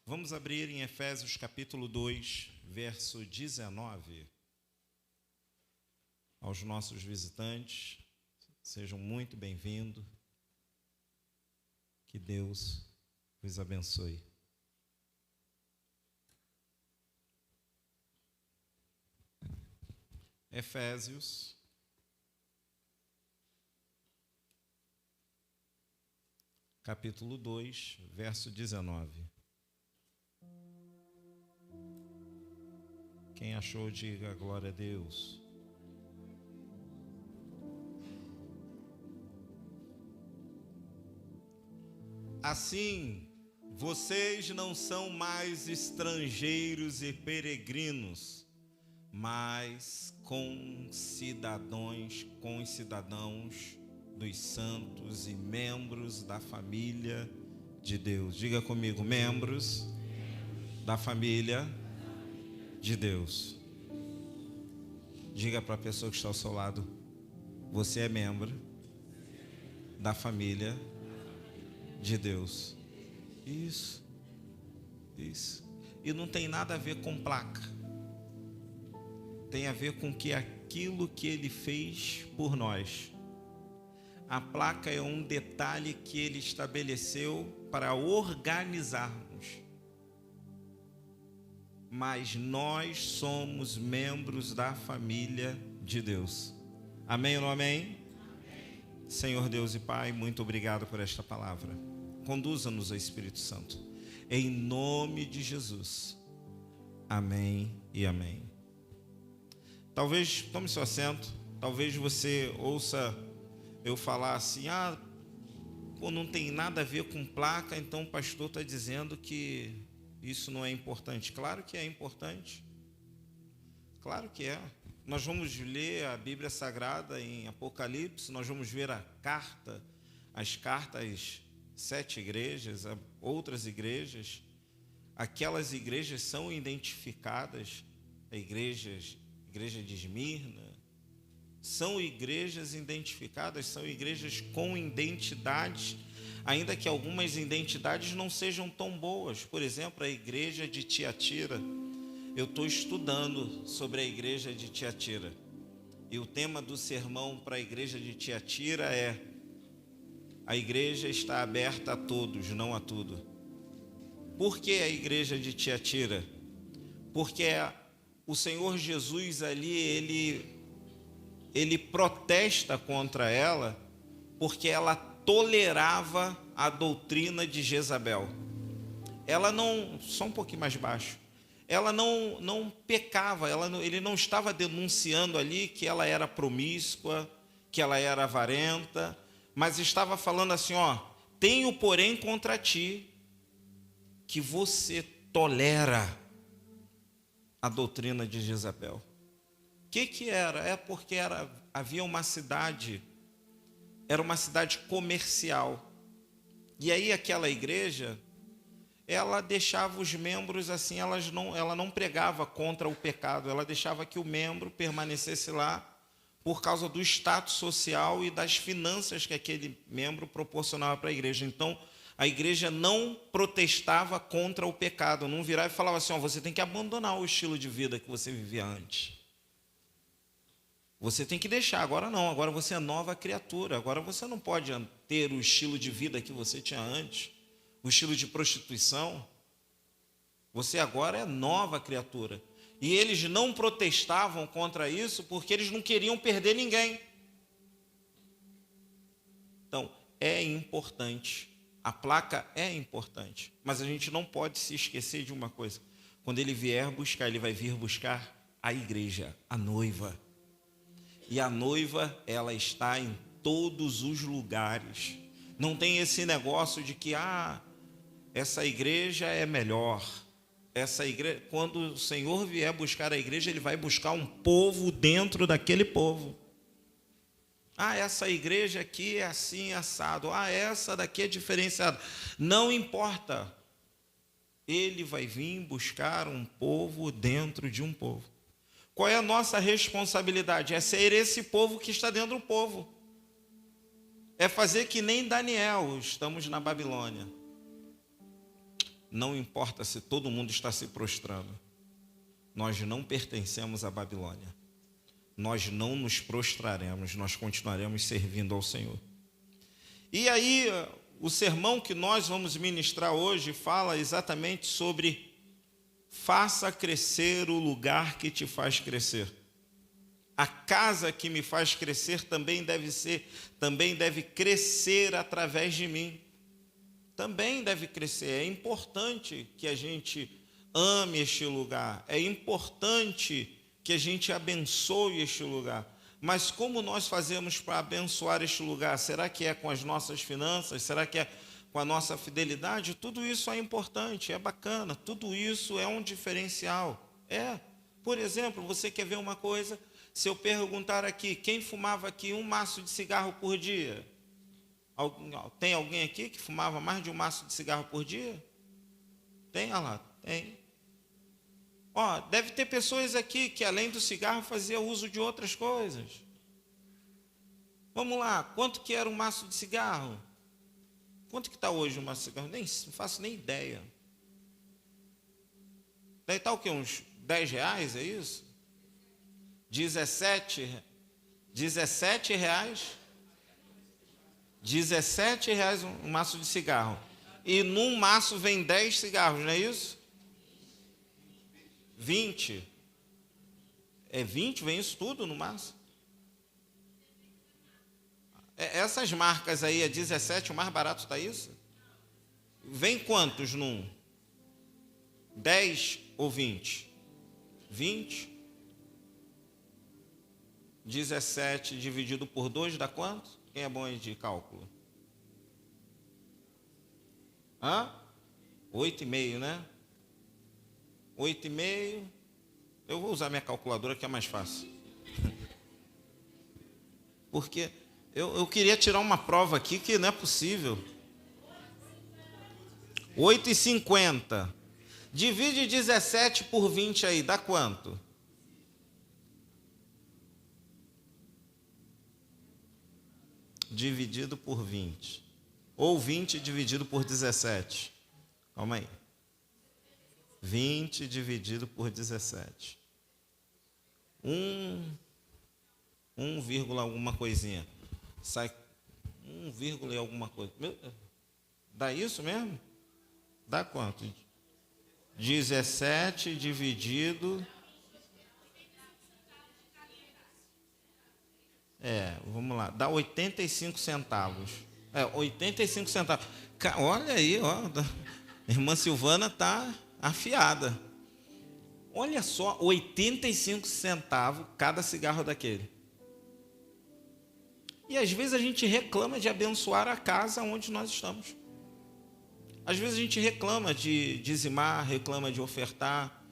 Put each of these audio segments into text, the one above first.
Vamos abrir em Efésios capítulo 2, verso 19. Aos nossos visitantes, sejam muito bem-vindos. Que Deus os abençoe. Efésios, capítulo 2, verso 19. Quem achou, diga glória a Deus. Assim, vocês não são mais estrangeiros e peregrinos, mas concidadãos dos santos e membros da família de Deus. Diga comigo, membros da família de Deus. Diga para a pessoa que está ao seu lado: você é membro da família de Deus. Isso. E não tem nada a ver com placa. Tem a ver com aquilo que Ele fez por nós. A placa é um detalhe que Ele estabeleceu para organizarmos. Mas nós somos membros da família de Deus. Amém ou não amém? Amém. Senhor Deus e Pai, muito obrigado por esta palavra. Conduza-nos ao Espírito Santo. Em nome de Jesus. Amém e amém. Talvez, tome seu assento, talvez você ouça eu falar assim: não tem nada a ver com placa, então o pastor está dizendo que isso não é importante. Claro que é importante. Claro que é. Nós vamos ler a Bíblia Sagrada em Apocalipse, nós vamos ver as cartas 7 igrejas, outras igrejas. Aquelas igrejas são identificadas, a igreja de Esmirna, são igrejas identificadas, são igrejas com identidades, ainda que algumas identidades não sejam tão boas. Por exemplo, a igreja de Tiatira. Eu estou estudando sobre a igreja de Tiatira. E o tema do sermão para a igreja de Tiatira é: a igreja está aberta a todos, não a tudo. Por que a igreja de Tiatira? Porque o Senhor Jesus ali, ele protesta contra ela, porque ela tolerava a doutrina de Jezabel. Ela não, só um pouquinho mais baixo, ela não pecava, ele não estava denunciando ali que ela era promíscua, que ela era avarenta, mas estava falando assim: tenho porém contra ti que você tolera a doutrina de Jezabel. O que era? É porque havia uma cidade, era uma cidade comercial. E aí aquela igreja, ela deixava os membros assim, ela não pregava contra o pecado, ela deixava que o membro permanecesse lá por causa do status social e das finanças que aquele membro proporcionava para a igreja. Então, a igreja não protestava contra o pecado, não virava e falava assim: você tem que abandonar o estilo de vida que você vivia antes. Você tem que deixar, agora não, agora você é nova criatura, agora você não pode ter o estilo de vida que você tinha antes, o estilo de prostituição. Você agora é nova criatura. E eles não protestavam contra isso porque eles não queriam perder ninguém. Então, é importante, a placa é importante, mas a gente não pode se esquecer de uma coisa: quando ele vier buscar, ele vai vir buscar a igreja, a noiva. E a noiva, ela está em todos os lugares. Não tem esse negócio de que essa igreja é melhor. Essa igreja, quando o Senhor vier buscar a igreja, Ele vai buscar um povo dentro daquele povo. Essa igreja aqui é assim, assado. Essa daqui é diferenciada. Não importa. Ele vai vir buscar um povo dentro de um povo. Qual é a nossa responsabilidade? É ser esse povo que está dentro do povo. É fazer que nem Daniel, estamos na Babilônia. não importa se todo mundo está se prostrando, nós não pertencemos à Babilônia. Nós não nos prostraremos, nós continuaremos servindo ao Senhor. E aí, o sermão que nós vamos ministrar hoje fala exatamente sobre faça crescer o lugar que te faz crescer. A casa que me faz crescer também deve crescer através de mim. Também deve crescer. É importante que a gente ame este lugar. É importante que a gente abençoe este lugar. Mas como nós fazemos para abençoar este lugar? Será que é com as nossas finanças? Será que é com a nossa fidelidade? Tudo isso é importante, é bacana. Tudo isso é um diferencial. Por exemplo, você quer ver uma coisa? Se eu perguntar aqui, quem fumava aqui um maço de cigarro por dia? Tem alguém aqui que fumava mais de um maço de cigarro por dia? Tem, olha lá, tem. Deve ter pessoas aqui que além do cigarro fazia uso de outras coisas. Vamos lá, quanto que era um maço de cigarro? Quanto que está hoje um maço de cigarro? Não faço nem ideia. Deve estar o quê? Uns R$10, é isso? 17 reais? 17 reais um maço de cigarro. E num maço vem 10 cigarros, não é isso? 20. É 20? Vem isso tudo no maço? Essas marcas aí, é 17, o mais barato está isso? Vem quantos num? 10 ou 20? 20? 17 dividido por 2 dá quanto? Quem é bom aí de cálculo? 8,5, né? 8,5. Eu vou usar minha calculadora que é mais fácil. Porque eu queria tirar uma prova aqui que não é possível. 8,50. Divide 17 por 20 aí, dá quanto? Dividido por 20. Ou 20 dividido por 17. Calma aí. 20 dividido por 17. 1, alguma coisinha. Sai 1, e alguma coisa. Dá isso mesmo? Dá quanto? 17 dividido... vamos lá. Dá 85 centavos. 85 centavos. Olha aí, a irmã Silvana está afiada. Olha só, 85 centavos cada cigarro daquele. E às vezes a gente reclama de abençoar a casa onde nós estamos. Às vezes a gente reclama de dizimar, reclama de ofertar,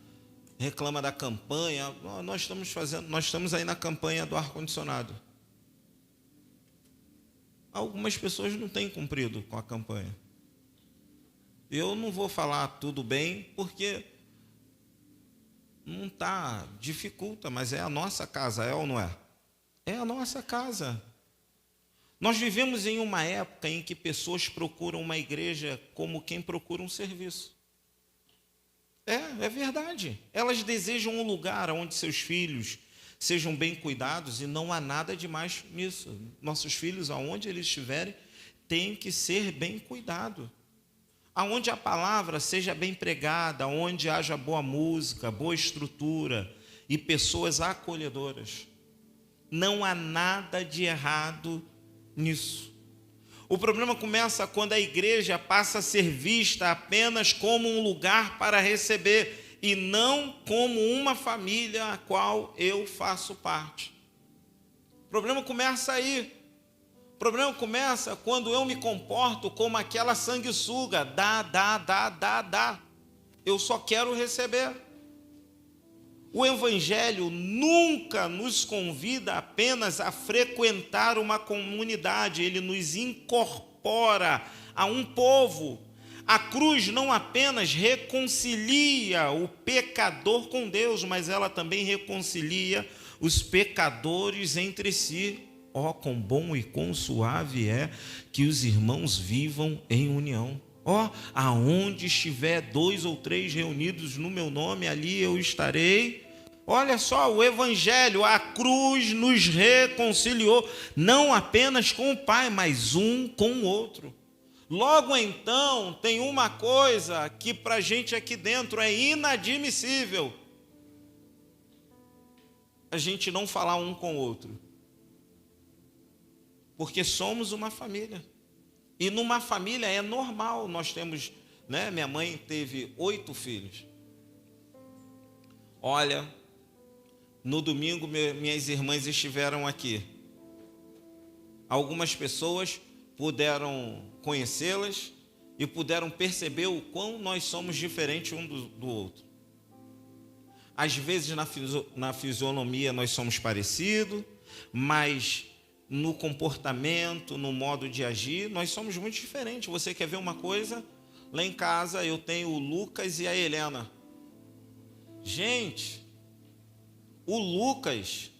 reclama da campanha. Nós estamos aí na campanha do ar-condicionado. Algumas pessoas não têm cumprido com a campanha. Eu não vou falar tudo bem, porque não está, dificulta, mas é a nossa casa, é ou não é? É a nossa casa. Nós vivemos em uma época em que pessoas procuram uma igreja como quem procura um serviço. É verdade. Elas desejam um lugar onde seus filhos sejam bem cuidados e não há nada de mais nisso. Nossos filhos, aonde eles estiverem, têm que ser bem cuidados. Aonde a palavra seja bem pregada, onde haja boa música, boa estrutura e pessoas acolhedoras. Não há nada de errado nisso. O problema começa quando a igreja passa a ser vista apenas como um lugar para receber e não como uma família a qual eu faço parte. O problema começa aí. O problema começa quando eu me comporto como aquela sanguessuga. Dá. Eu só quero receber. O Evangelho nunca nos convida apenas a frequentar uma comunidade. Ele nos incorpora a um povo. A cruz não apenas reconcilia o pecador com Deus, mas ela também reconcilia os pecadores entre si. Quão bom e quão suave é que os irmãos vivam em união. Ó, aonde estiver 2 ou 3 reunidos no meu nome, ali eu estarei. Olha só, o Evangelho, a cruz nos reconciliou, não apenas com o Pai, mas um com o outro. Logo então, tem uma coisa que para a gente aqui dentro é inadmissível: a gente não falar um com o outro, porque somos uma família. E numa família é normal, nós temos, né? Minha mãe teve 8 filhos. Olha, no domingo minhas irmãs estiveram aqui. Algumas pessoas puderam conhecê-las e puderam perceber o quão nós somos diferentes um do outro. Às vezes na fisionomia nós somos parecidos, mas no comportamento, no modo de agir, nós somos muito diferentes. Você quer ver uma coisa? Lá em casa eu tenho o Lucas e a Helena. Gente, o Lucas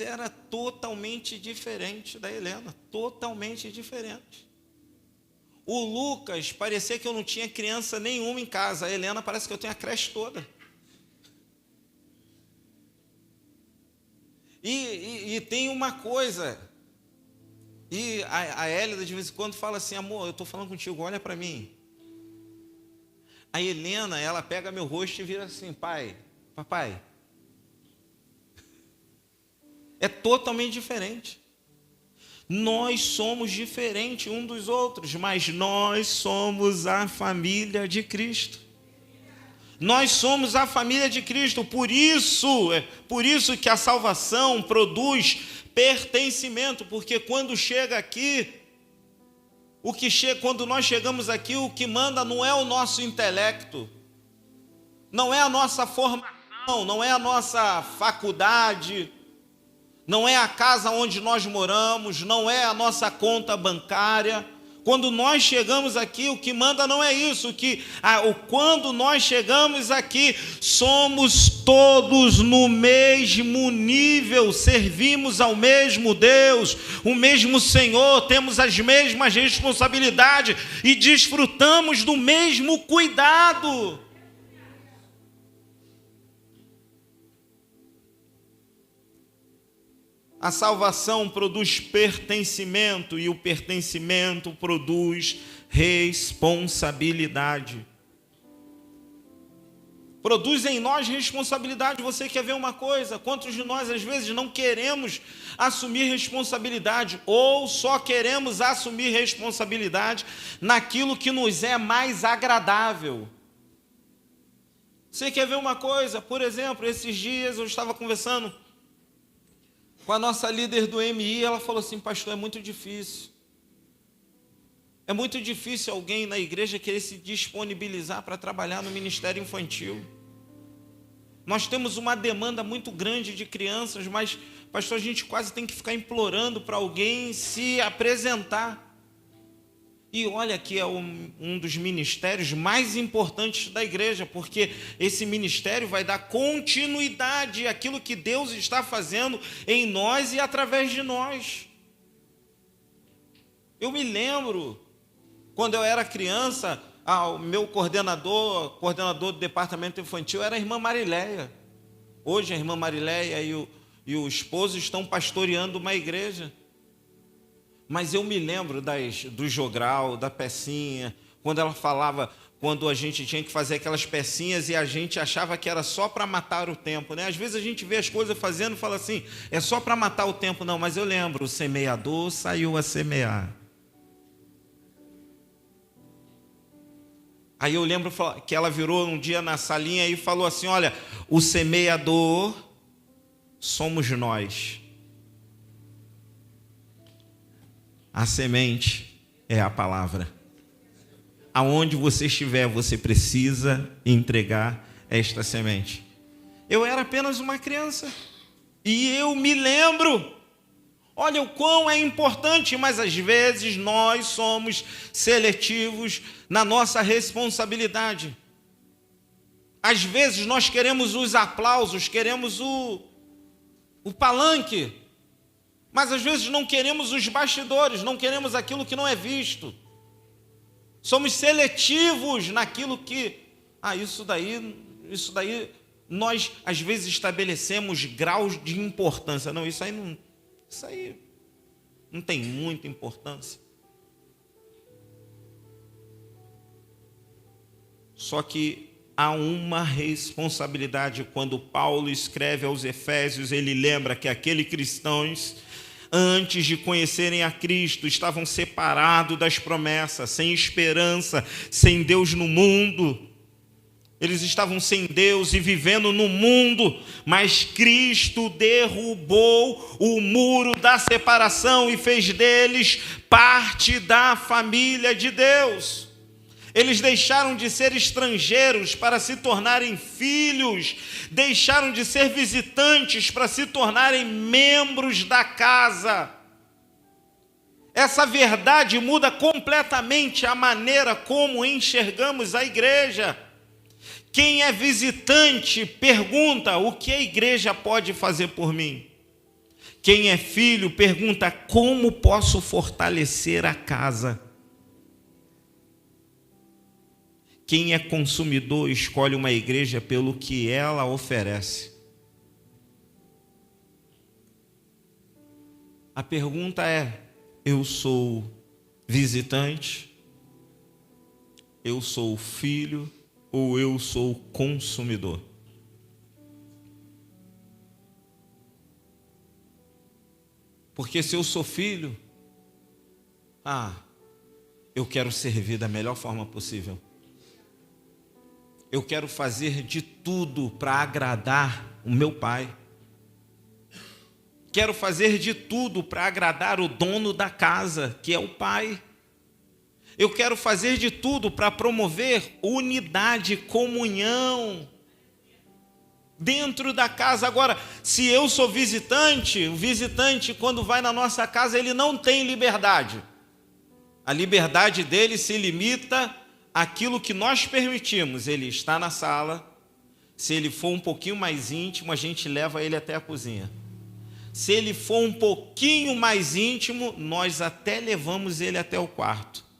era totalmente diferente da Helena, totalmente diferente. O Lucas parecia que eu não tinha criança nenhuma em casa, a Helena parece que eu tenho a creche toda. E tem uma coisa, e a Hélida de vez em quando fala assim: amor, eu estou falando contigo, olha para mim. A Helena, ela pega meu rosto e vira assim: pai, papai. É totalmente diferente. Nós somos diferentes um dos outros, mas nós somos a família de Cristo. Nós somos a família de Cristo, por isso que a salvação produz pertencimento, porque quando chega aqui, quando nós chegamos aqui, o que manda não é o nosso intelecto, não é a nossa formação, não é a nossa faculdade, não é a casa onde nós moramos, não é a nossa conta bancária. Quando nós chegamos aqui, o que manda não é isso, quando nós chegamos aqui, somos todos no mesmo nível, servimos ao mesmo Deus, o mesmo Senhor, temos as mesmas responsabilidades e desfrutamos do mesmo cuidado. A salvação produz pertencimento e o pertencimento produz responsabilidade. Produz em nós responsabilidade. Você quer ver uma coisa? Quantos de nós às vezes não queremos assumir responsabilidade ou só queremos assumir responsabilidade naquilo que nos é mais agradável? Você quer ver uma coisa? Por exemplo, esses dias eu estava conversando com a nossa líder do MI, ela falou assim: pastor, é muito difícil. É muito difícil alguém na igreja querer se disponibilizar para trabalhar no ministério infantil. Nós temos uma demanda muito grande de crianças, mas, pastor, a gente quase tem que ficar implorando para alguém se apresentar. E olha que é um dos ministérios mais importantes da igreja, porque esse ministério vai dar continuidade àquilo que Deus está fazendo em nós e através de nós. Eu me lembro, quando eu era criança, o meu coordenador do departamento infantil era a irmã Marileia. Hoje a irmã Marileia e o esposo estão pastoreando uma igreja. Mas eu me lembro do jogral, da pecinha, quando ela falava, quando a gente tinha que fazer aquelas pecinhas e a gente achava que era só para matar o tempo, né? Às vezes a gente vê as coisas fazendo e fala assim: é só para matar o tempo. Não, mas eu lembro, o semeador saiu a semear. Aí eu lembro que ela virou um dia na salinha e falou assim: olha, o semeador somos nós. A semente é a palavra. Aonde você estiver, você precisa entregar esta semente. Eu era apenas uma criança e eu me lembro, olha o quão é importante, mas às vezes nós somos seletivos na nossa responsabilidade. Às vezes nós queremos os aplausos, queremos o palanque, mas às vezes não queremos os bastidores, não queremos aquilo que não é visto. Somos seletivos naquilo que, isso daí, nós às vezes estabelecemos graus de importância. Não, isso aí não tem muita importância. Só que há uma responsabilidade. Quando Paulo escreve aos Efésios, ele lembra que aqueles cristãos, antes de conhecerem a Cristo, estavam separados das promessas, sem esperança, sem Deus no mundo. Eles estavam sem Deus e vivendo no mundo, mas Cristo derrubou o muro da separação e fez deles parte da família de Deus. Eles deixaram de ser estrangeiros para se tornarem filhos, deixaram de ser visitantes para se tornarem membros da casa. Essa verdade muda completamente a maneira como enxergamos a igreja. Quem é visitante pergunta: o que a igreja pode fazer por mim? Quem é filho pergunta: como posso fortalecer a casa? Quem é consumidor escolhe uma igreja pelo que ela oferece. A pergunta é: eu sou visitante? Eu sou filho? Ou eu sou consumidor? Porque se eu sou filho, eu quero servir da melhor forma possível. Eu quero fazer de tudo para agradar o meu pai. Quero fazer de tudo para agradar o dono da casa, que é o pai. Eu quero fazer de tudo para promover unidade, comunhão dentro da casa. Agora, se eu sou visitante, o visitante, quando vai na nossa casa, ele não tem liberdade. A liberdade dele se limita àquilo que nós permitimos. Ele está na sala. Se ele for um pouquinho mais íntimo, a gente leva ele até a cozinha. Se ele for um pouquinho mais íntimo, nós até levamos ele até o quarto.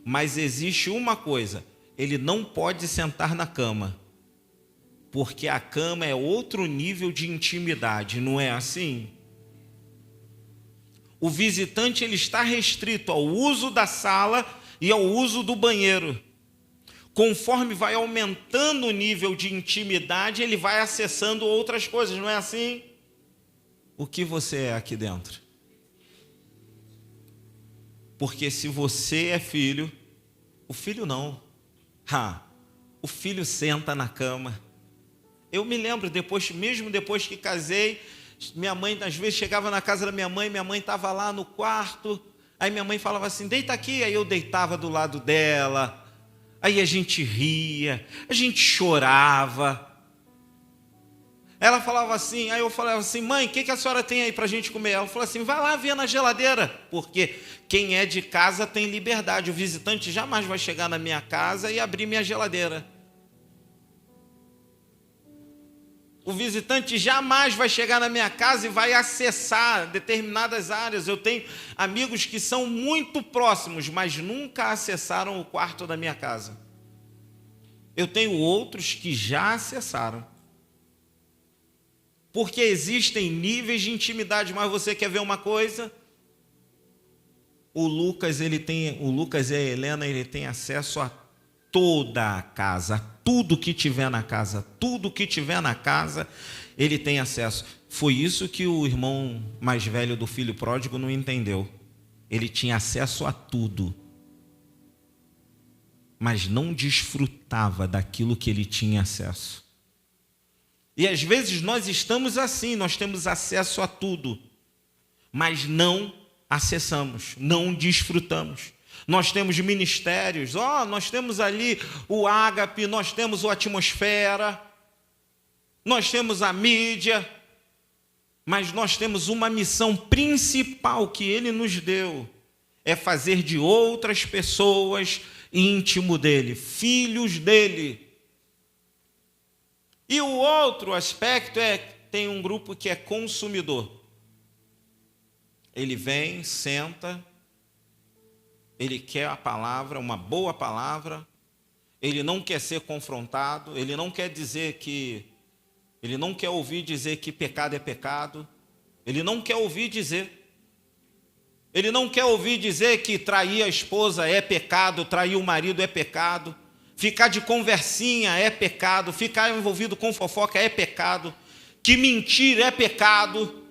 Mas existe uma coisa: ele não pode sentar na cama, porque a cama é outro nível de intimidade, não é assim? O visitante, ele está restrito ao uso da sala e ao uso do banheiro. Conforme vai aumentando o nível de intimidade, ele vai acessando outras coisas, não é assim? O que você é aqui dentro? Porque se você é filho, o filho não. O filho senta na cama. Eu me lembro, mesmo depois que casei, minha mãe, às vezes, chegava na casa da minha mãe estava lá no quarto, aí minha mãe falava assim: deita aqui, aí eu deitava do lado dela, aí a gente ria, a gente chorava. Ela falava assim, aí eu falava assim: mãe, o que a senhora tem aí para a gente comer? Ela falou assim: vai lá ver na geladeira, porque quem é de casa tem liberdade. O visitante jamais vai chegar na minha casa e abrir minha geladeira. O visitante jamais vai chegar na minha casa e vai acessar determinadas áreas. Eu tenho amigos que são muito próximos, mas nunca acessaram o quarto da minha casa. Eu tenho outros que já acessaram. Porque existem níveis de intimidade. Mas você quer ver uma coisa? O Lucas e a Helena, ele tem acesso a toda a casa, tudo que tiver na casa, ele tem acesso. Foi isso que o irmão mais velho do filho pródigo não entendeu. Ele tinha acesso a tudo, mas não desfrutava daquilo que ele tinha acesso. E às vezes nós estamos assim, nós temos acesso a tudo, mas não acessamos, não desfrutamos. Nós temos ministérios, nós temos ali o Ágape, nós temos o Atmosfera, nós temos a mídia, mas nós temos uma missão principal que Ele nos deu, é fazer de outras pessoas íntimo dEle, filhos dEle. E o outro aspecto tem um grupo que é consumidor. Ele vem, senta, ele quer a palavra, uma boa palavra, ele não quer ser confrontado, ele não quer ouvir dizer que pecado é pecado, ele não quer ouvir dizer que trair a esposa é pecado, trair o marido é pecado, ficar de conversinha é pecado, ficar envolvido com fofoca é pecado, que mentir é pecado.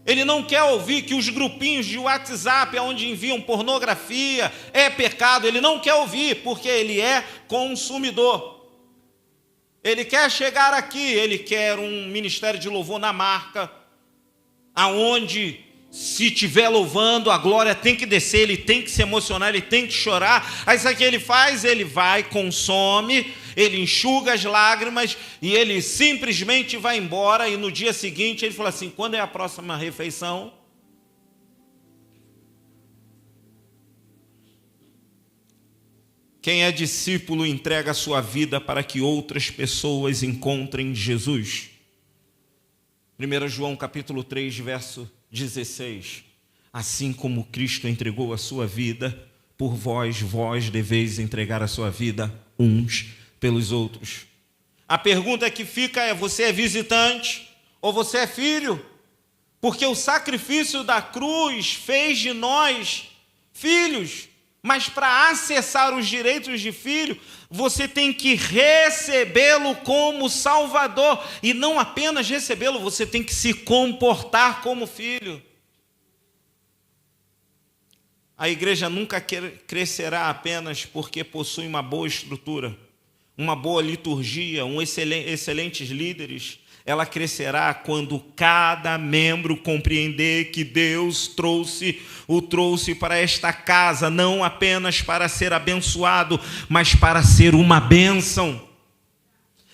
Ele não quer ouvir que os grupinhos de WhatsApp onde enviam pornografia é pecado. Ele não quer ouvir, porque ele é consumidor. Ele quer chegar aqui, ele quer um ministério de louvor na marca, aonde, se estiver louvando, a glória tem que descer, ele tem que se emocionar, ele tem que chorar. Aí sabe o que ele faz? Ele vai, consome, ele enxuga as lágrimas e ele simplesmente vai embora. E no dia seguinte ele fala assim: quando é a próxima refeição? Quem é discípulo entrega a sua vida para que outras pessoas encontrem Jesus. 1 João capítulo 3, verso 16. Assim como Cristo entregou a sua vida por vós, vós deveis entregar a sua vida uns pelos outros. A pergunta que fica é: você é visitante ou você é filho? Porque o sacrifício da cruz fez de nós filhos. Mas para acessar os direitos de filho, você tem que recebê-lo como Salvador. E não apenas recebê-lo, você tem que se comportar como filho. A igreja nunca crescerá apenas porque possui uma boa estrutura, uma boa liturgia, excelentes líderes. Ela crescerá quando cada membro compreender que Deus o trouxe para esta casa, não apenas para ser abençoado, mas para ser uma bênção.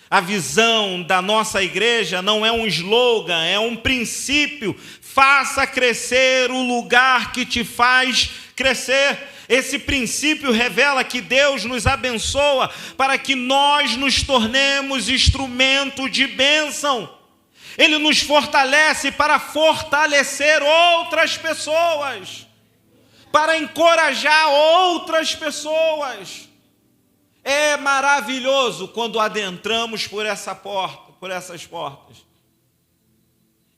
A visão da nossa igreja não é um slogan, é um princípio. Faça crescer o lugar que te faz crescer. Esse princípio revela que Deus nos abençoa para que nós nos tornemos instrumento de bênção. Ele nos fortalece para fortalecer outras pessoas, para encorajar outras pessoas. É maravilhoso quando adentramos por essas portas.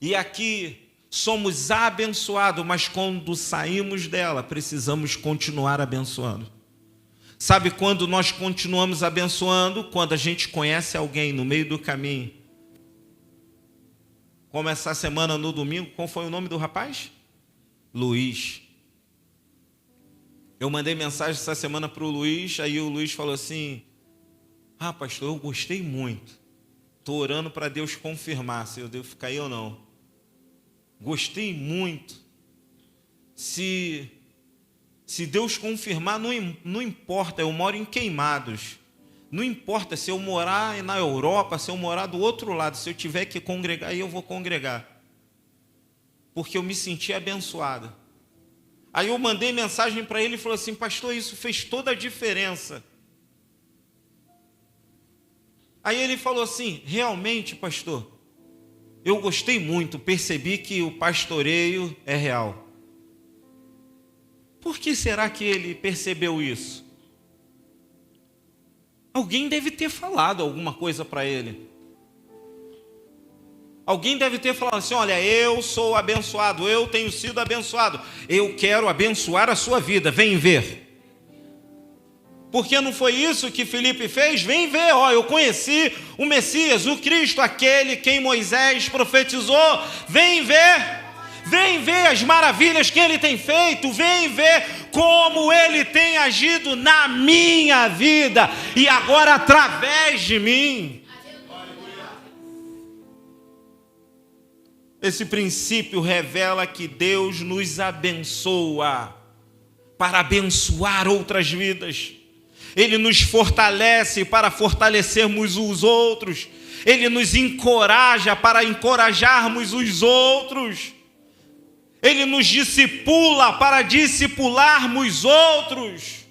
E aqui somos abençoados, mas quando saímos dela, precisamos continuar abençoando. Sabe quando nós continuamos abençoando? Quando a gente conhece alguém no meio do caminho. Como essa semana no domingo, qual foi o nome do rapaz? Luiz. Eu mandei mensagem essa semana para o Luiz, aí o Luiz falou assim: ah, pastor, eu gostei muito. Estou orando para Deus confirmar se eu devo ficar aí ou não. Gostei muito. Se Deus confirmar, não importa, eu moro em Queimados. Não importa se eu morar na Europa, se eu morar do outro lado, se eu tiver que congregar, aí eu vou congregar. Porque eu me senti abençoado. Aí eu mandei mensagem para ele e falou assim: pastor, isso fez toda a diferença. Aí ele falou assim: realmente, pastor, eu gostei muito, percebi que o pastoreio é real. Por que será que ele percebeu isso? Alguém deve ter falado alguma coisa para ele. Alguém deve ter falado assim: olha, eu sou abençoado, eu tenho sido abençoado, eu quero abençoar a sua vida, vem ver. Porque não foi isso que Filipe fez? Vem ver, ó, eu conheci o Messias, o Cristo, aquele quem Moisés profetizou. Vem ver as maravilhas que ele tem feito, vem ver como ele tem agido na minha vida e agora através de mim. Esse princípio revela que Deus nos abençoa para abençoar outras vidas. Ele nos fortalece para fortalecermos os outros. Ele nos encoraja para encorajarmos os outros. Ele nos discipula para discipularmos outros.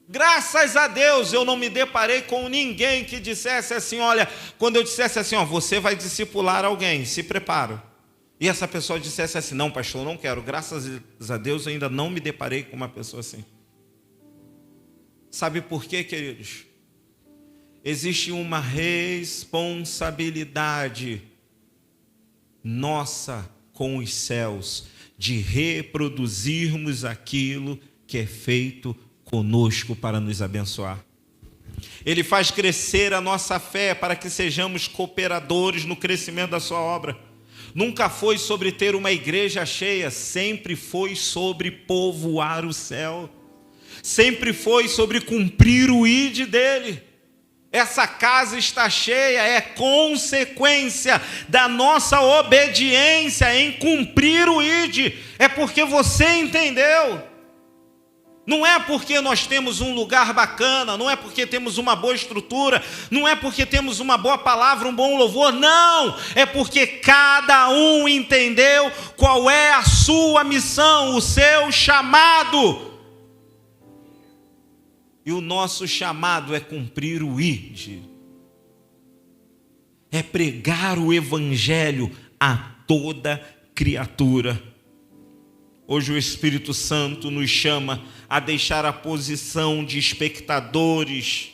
Graças a Deus eu não me deparei com ninguém que dissesse assim: olha, quando eu dissesse assim, ó, você vai discipular alguém, se prepara. e essa pessoa dissesse assim: não, pastor, eu não quero, graças a Deus eu ainda não me deparei com uma pessoa assim. Sabe por quê, queridos? Existe uma responsabilidade nossa com os céus de reproduzirmos aquilo que é feito conosco para nos abençoar. Ele faz crescer a nossa fé para que sejamos cooperadores no crescimento da sua obra. Nunca foi sobre ter uma igreja cheia, sempre foi sobre povoar o céu. Sempre foi sobre cumprir o ID dele. Essa casa está cheia, é consequência da nossa obediência em cumprir o ID. É porque você entendeu. Não é porque nós temos um lugar bacana, não é porque temos uma boa estrutura, não é porque temos uma boa palavra, um bom louvor, não! É porque cada um entendeu qual é a sua missão, o seu chamado. E o nosso chamado é cumprir o ID. É pregar o evangelho a toda criatura. Hoje o Espírito Santo nos chama a deixar a posição de espectadores,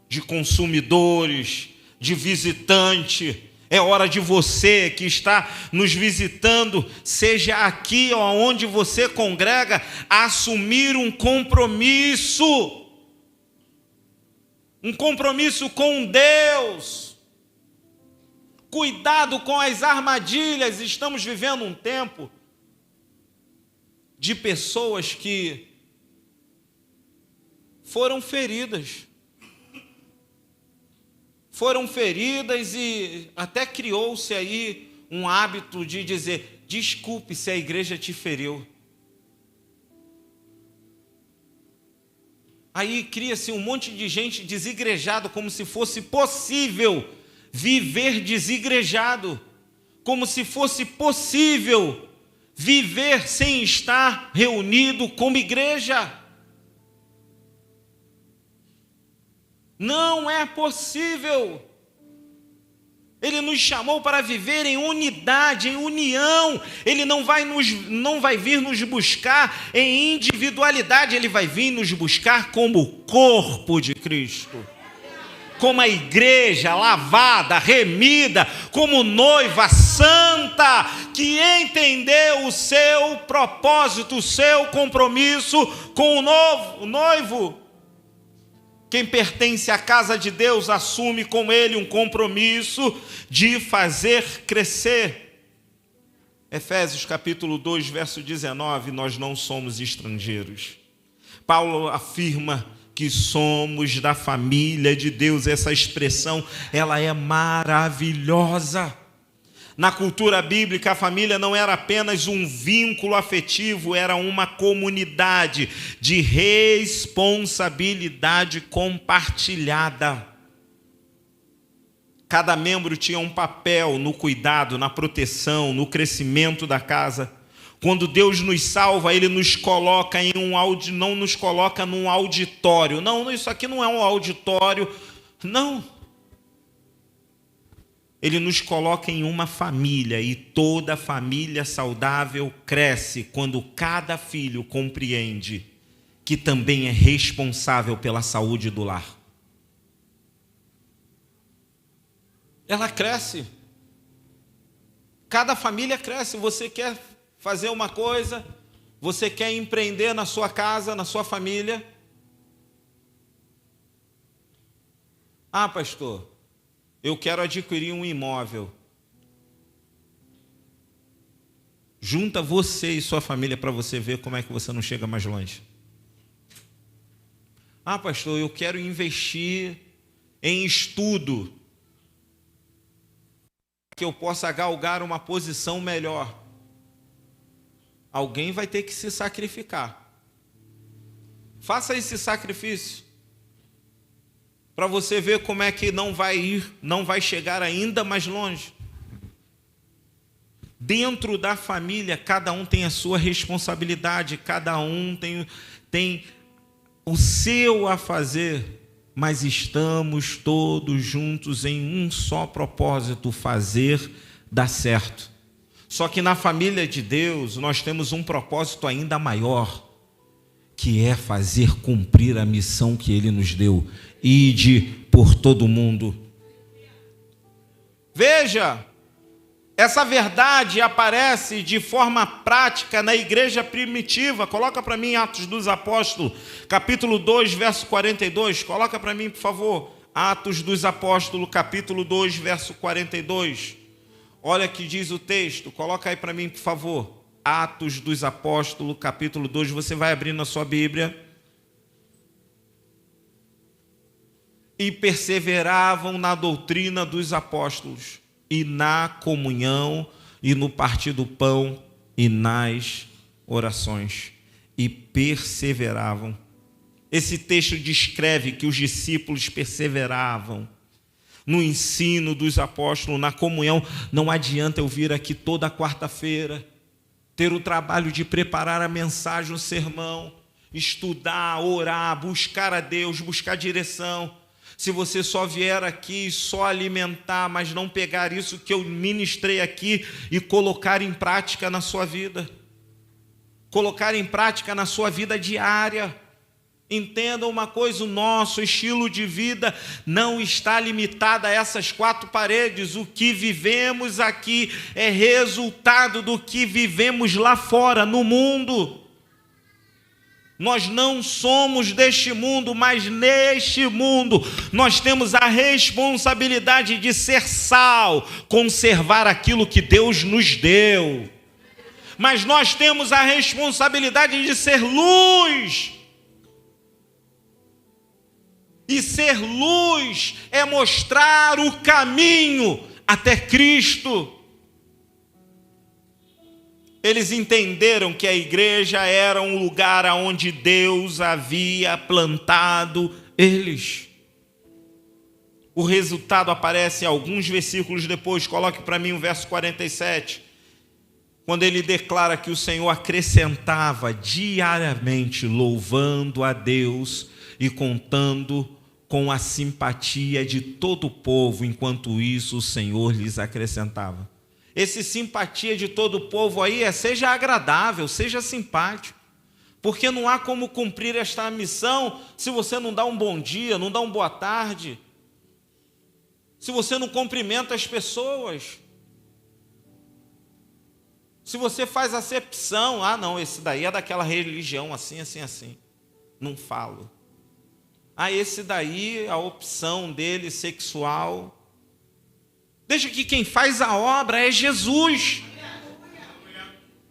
de consumidores, de visitante. É hora de você que está nos visitando, seja aqui ou onde você congrega, assumir um compromisso. Um compromisso com Deus. Cuidado com as armadilhas. Estamos vivendo um tempo de pessoas que foram feridas. Foram feridas e até criou-se aí um hábito de dizer: desculpe se a igreja te feriu. Aí cria-se um monte de gente desigrejado, como se fosse possível viver desigrejado, como se fosse possível viver sem estar reunido como igreja. Não é possível. Ele nos chamou para viver em unidade, em união. Ele não vai vir nos buscar em individualidade, ele vai vir nos buscar como corpo de Cristo. Como a igreja lavada, remida, como noiva santa, que entendeu o seu propósito, o seu compromisso com o noivo. Quem pertence à casa de Deus assume com ele um compromisso de fazer crescer. Efésios capítulo 2, verso 19, nós não somos estrangeiros. Paulo afirma que somos da família de Deus. Essa expressão, ela é maravilhosa. Na cultura bíblica, a família não era apenas um vínculo afetivo, era uma comunidade de responsabilidade compartilhada. Cada membro tinha um papel no cuidado, na proteção, no crescimento da casa. Quando Deus nos salva, Ele nos coloca em não nos coloca num auditório. Não, isso aqui não é um auditório, não. Ele nos coloca em uma família, e toda família saudável cresce quando cada filho compreende que também é responsável pela saúde do lar. Ela cresce. Cada família cresce. Você quer fazer uma coisa, você quer empreender na sua casa, na sua família. Ah, pastor, eu quero adquirir um imóvel. Junta você e sua família para você ver como é que você não chega mais longe. Ah, pastor, eu quero investir em estudo, que eu possa galgar uma posição melhor. Alguém vai ter que se sacrificar. Faça esse sacrifício para você ver como é que não vai chegar ainda mais longe. Dentro da família, cada um tem a sua responsabilidade, cada um tem o seu a fazer, mas estamos todos juntos em um só propósito: fazer dar certo. Só que na família de Deus nós temos um propósito ainda maior, que é fazer cumprir a missão que Ele nos deu. Ide por todo o mundo. Veja, essa verdade aparece de forma prática na igreja primitiva. Coloca para mim Atos dos Apóstolos, capítulo 2, verso 42. Coloca para mim, por favor. Atos dos Apóstolos, capítulo 2, verso 42. Olha que diz o texto. Coloca aí para mim, por favor. Atos dos Apóstolos, capítulo 2. Você vai abrir na sua Bíblia. E perseveravam na doutrina dos apóstolos, e na comunhão, e no partir do pão, e nas orações. E perseveravam. Esse texto descreve que os discípulos perseveravam no ensino dos apóstolos, na comunhão. Não adianta eu vir aqui toda quarta-feira, ter o trabalho de preparar a mensagem, o sermão, estudar, orar, buscar a Deus, buscar direção. Se você só vier aqui, só alimentar, mas não pegar isso que eu ministrei aqui e colocar em prática na sua vida. Colocar em prática na sua vida diária. Entenda uma coisa, o nosso estilo de vida não está limitado a essas quatro paredes. O que vivemos aqui é resultado do que vivemos lá fora, no mundo. Nós não somos deste mundo, mas neste mundo nós temos a responsabilidade de ser sal, conservar aquilo que Deus nos deu. Mas nós temos a responsabilidade de ser luz. E ser luz é mostrar o caminho até Cristo. Eles entenderam que a igreja era um lugar onde Deus havia plantado eles. O resultado aparece alguns versículos depois. Coloque para mim o verso 47. Quando ele declara que o Senhor acrescentava diariamente, louvando a Deus e contando com a simpatia de todo o povo. Enquanto isso, o Senhor lhes acrescentava. Esse simpatia de todo o povo aí seja agradável, seja simpático. Porque não há como cumprir esta missão se você não dá um bom dia, não dá uma boa tarde. Se você não cumprimenta as pessoas. Se você faz acepção, não, esse daí é daquela religião assim, assim, assim. Não falo. Esse daí, a opção dele sexual. Deixa que quem faz a obra é Jesus.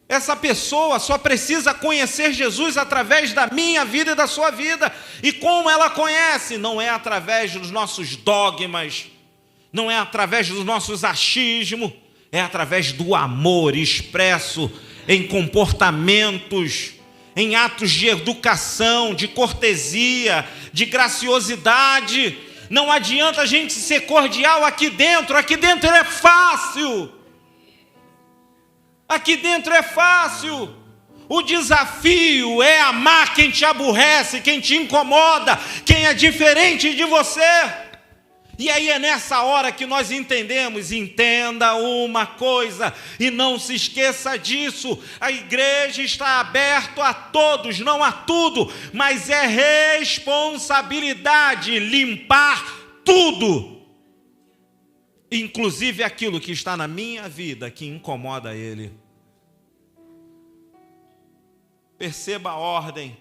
Essa pessoa só precisa conhecer Jesus através da minha vida e da sua vida. E como ela conhece? Não é através dos nossos dogmas, não é através dos nossos achismos, é através do amor expresso em comportamentos, em atos de educação, de cortesia, de graciosidade. Não adianta a gente ser cordial aqui dentro é fácil. Aqui dentro é fácil. O desafio é amar quem te aborrece, quem te incomoda, quem é diferente de você. E aí é nessa hora que nós entendemos. Entenda uma coisa e não se esqueça disso: a igreja está aberta a todos, não a tudo, mas é responsabilidade limpar tudo, inclusive aquilo que está na minha vida que incomoda ele. Perceba a ordem.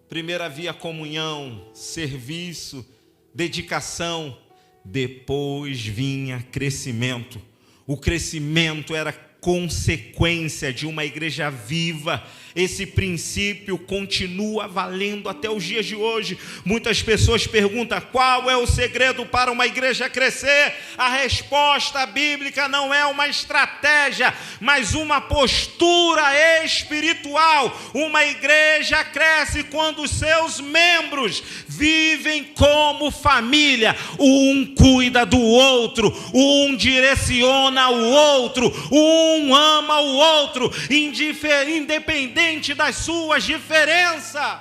Primeiro havia comunhão, serviço, dedicação, depois vinha crescimento. O crescimento era consequência de uma igreja viva. Esse princípio continua valendo até os dias de hoje. Muitas pessoas perguntam: qual é o segredo para uma igreja crescer? A resposta bíblica não é uma estratégia, mas uma postura espiritual. Uma igreja cresce quando os seus membros vivem como família. Um cuida do outro, um direciona o outro, um ama o outro, independente das suas diferenças.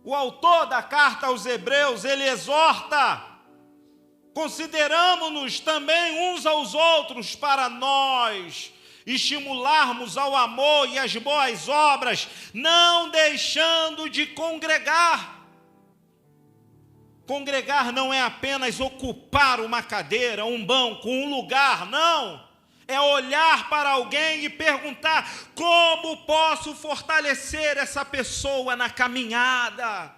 O autor da carta aos Hebreus, ele exorta Consideramos-nos também uns aos outros para nós estimularmos ao amor e às boas obras, não deixando de congregar. Congregar não é apenas ocupar uma cadeira, um banco, um lugar, não. É olhar para alguém e perguntar: como posso fortalecer essa pessoa na caminhada?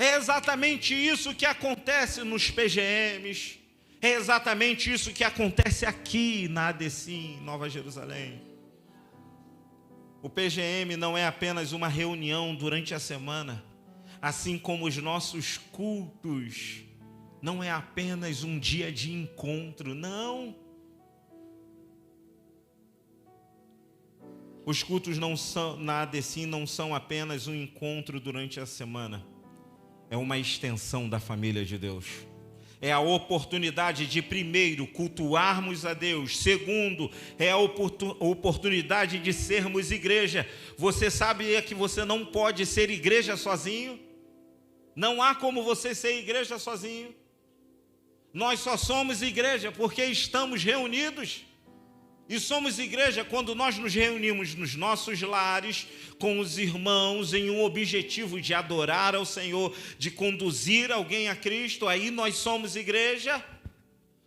É exatamente isso que acontece nos PGMs. É exatamente isso que acontece aqui na ADCIM, Nova Jerusalém. O PGM não é apenas uma reunião durante a semana, assim como os nossos cultos não é apenas um dia de encontro, não. Os cultos na ADCIM não são apenas um encontro durante a semana, é uma extensão da família de Deus. É a oportunidade de, primeiro, cultuarmos a Deus. Segundo, é a oportunidade de sermos igreja. Você sabia que você não pode ser igreja sozinho? Não há como você ser igreja sozinho. Nós só somos igreja porque estamos reunidos. E somos igreja quando nós nos reunimos nos nossos lares, com os irmãos, em um objetivo de adorar ao Senhor, de conduzir alguém a Cristo. Aí nós somos igreja.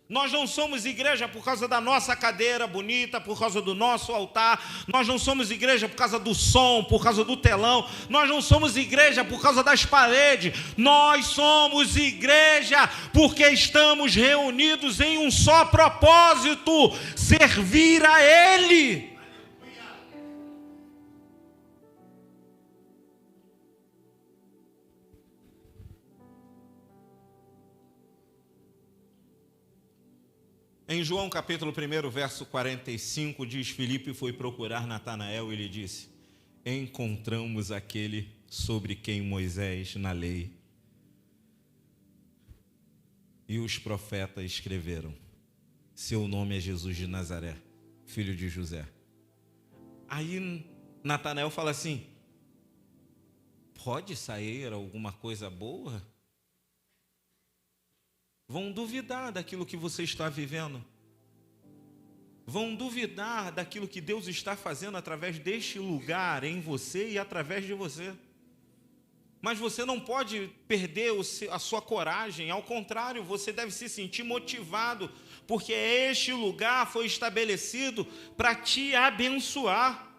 Nós não somos igreja por causa da nossa cadeira bonita, por causa do nosso altar. Nós não somos igreja por causa do som, por causa do telão. Nós não somos igreja por causa das paredes. Nós somos igreja porque estamos reunidos em um só propósito: servir a Ele. Em João capítulo 1, verso 45, diz: Filipe foi procurar Natanael e lhe disse: encontramos aquele sobre quem Moisés na lei e os profetas escreveram. Seu nome é Jesus de Nazaré, filho de José. Aí Natanael fala assim: pode sair alguma coisa boa? Vão duvidar daquilo que você está vivendo. Vão duvidar daquilo que Deus está fazendo através deste lugar, em você e através de você. Mas você não pode perder a sua coragem. Ao contrário, você deve se sentir motivado, porque este lugar foi estabelecido para te abençoar.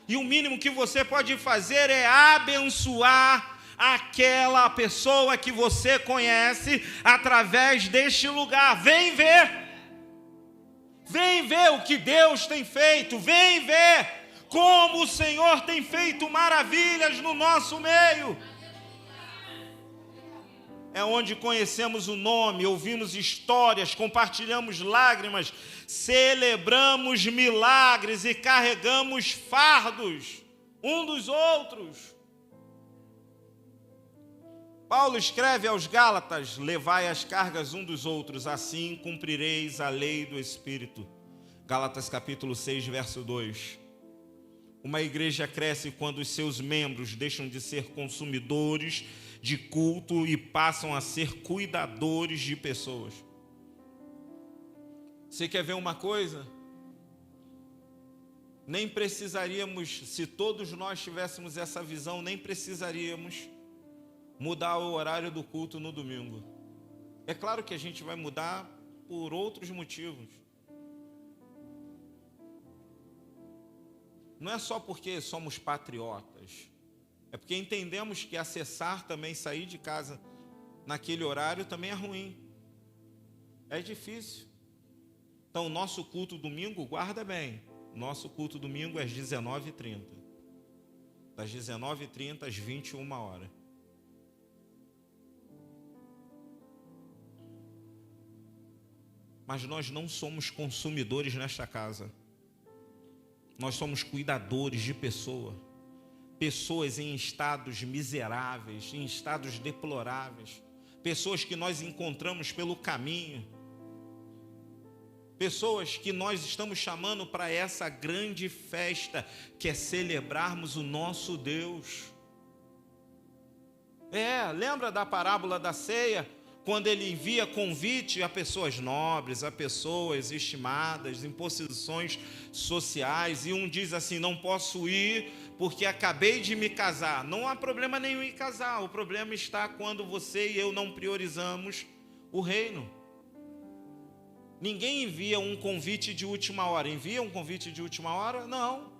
E o mínimo que você pode fazer é abençoar aquela pessoa que você conhece através deste lugar. Vem ver o que Deus tem feito, vem ver como o Senhor tem feito maravilhas no nosso meio. É onde conhecemos o nome, ouvimos histórias, compartilhamos lágrimas, celebramos milagres e carregamos fardos um dos outros. Paulo escreve aos Gálatas: levai as cargas um dos outros, assim cumprireis a lei do Espírito. Gálatas capítulo 6, verso 2. Uma igreja cresce quando os seus membros deixam de ser consumidores de culto e passam a ser cuidadores de pessoas. Você quer ver uma coisa? Nem precisaríamos, se todos nós tivéssemos essa visão, nem precisaríamos mudar o horário do culto no domingo. É claro que a gente vai mudar por outros motivos. Não é só porque somos patriotas. É porque entendemos que acessar também, sair de casa naquele horário também é ruim. É difícil. Então, o nosso culto domingo, guarda bem, nosso culto domingo é às 19h30. Das 19h30 às 21h. Mas nós não somos consumidores nesta casa. Nós somos cuidadores de pessoas em estados miseráveis, em estados deploráveis, pessoas que nós encontramos pelo caminho, pessoas que nós estamos chamando para essa grande festa, que é celebrarmos o nosso Deus. Lembra da parábola da ceia? quando ele envia convite a pessoas nobres, a pessoas estimadas, em posições sociais, e um diz assim: não posso ir porque acabei de me casar. Não há problema nenhum em casar, o problema está quando você e eu não priorizamos o reino. Ninguém envia um convite de última hora. Envia um convite de última hora? Não.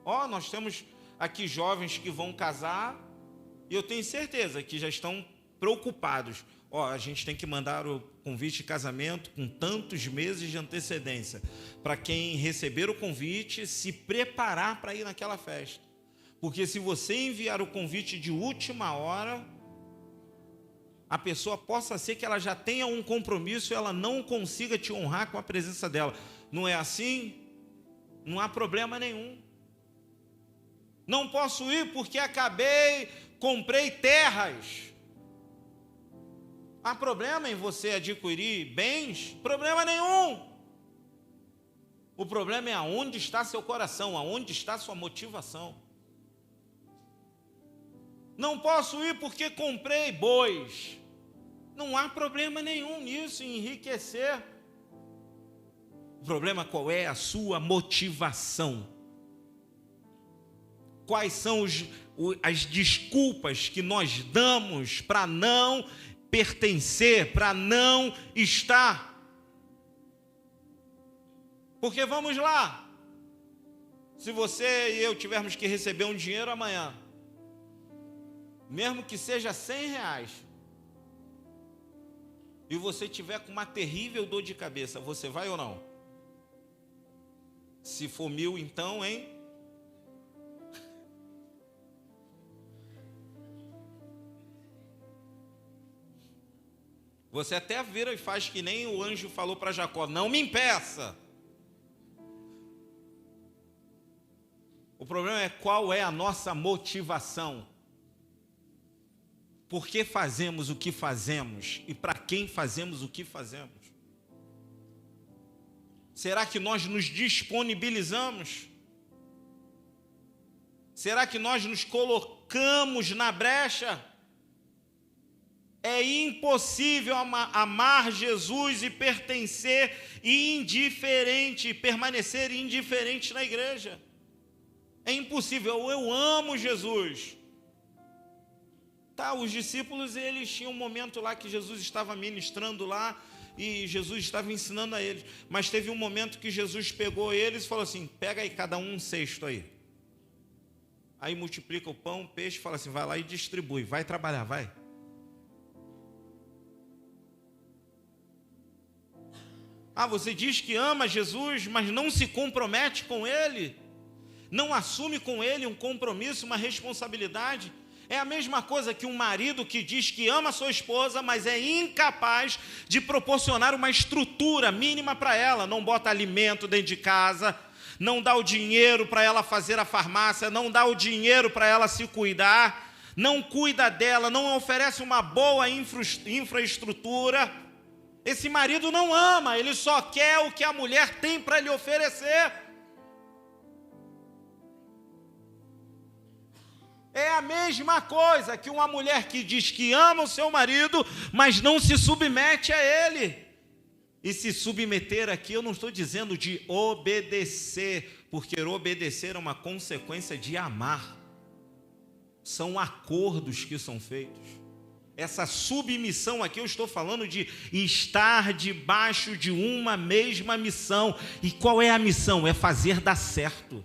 Nós temos aqui jovens que vão casar, e eu tenho certeza que já estão preocupados. A gente tem que mandar o convite de casamento com tantos meses de antecedência, para quem receber o convite se preparar para ir naquela festa. Porque se você enviar o convite de última hora, a pessoa possa ser que ela já tenha um compromisso e ela não consiga te honrar com a presença dela. Não é assim? Não há problema nenhum. Não posso ir porque comprei terras. Há problema em você adquirir bens? Problema nenhum. O problema é aonde está seu coração, aonde está sua motivação. Não posso ir porque comprei bois. Não há problema nenhum nisso, em enriquecer. O problema qual é? A sua motivação. Quais são as desculpas que nós damos para não pertencer, para não estar? Porque vamos lá, se você e eu tivermos que receber um dinheiro amanhã, mesmo que seja R$100, e você tiver com uma terrível dor de cabeça, você vai ou não? Se for 1.000, então, hein? Você até vira e faz que nem o anjo falou para Jacó: não me impeça. O problema é qual é a nossa motivação. Por que fazemos o que fazemos e para quem fazemos o que fazemos? Será que nós nos disponibilizamos? Será que nós nos colocamos na brecha? É impossível amar Jesus e pertencer indiferente, permanecer indiferente na igreja. É impossível. Eu amo Jesus. Os discípulos, eles tinham um momento lá que Jesus estava ministrando lá e Jesus estava ensinando a eles. Mas teve um momento que Jesus pegou eles e falou assim: pega aí cada um cesto aí. Aí multiplica o pão, o peixe, fala assim: vai lá e distribui, vai trabalhar, vai. Você diz que ama Jesus, mas não se compromete com Ele, não assume com Ele um compromisso, uma responsabilidade. É a mesma coisa que um marido que diz que ama a sua esposa, mas é incapaz de proporcionar uma estrutura mínima para ela. Não bota alimento dentro de casa, não dá o dinheiro para ela fazer a farmácia, não dá o dinheiro para ela se cuidar, não cuida dela, não oferece uma boa infraestrutura. Esse marido não ama, ele só quer o que a mulher tem para lhe oferecer. É a mesma coisa que uma mulher que diz que ama o seu marido, mas não se submete a ele. E se submeter aqui, eu não estou dizendo de obedecer, porque obedecer é uma consequência de amar. São acordos que são feitos. Essa submissão aqui, eu estou falando de estar debaixo de uma mesma missão. E qual é a missão? É fazer dar certo.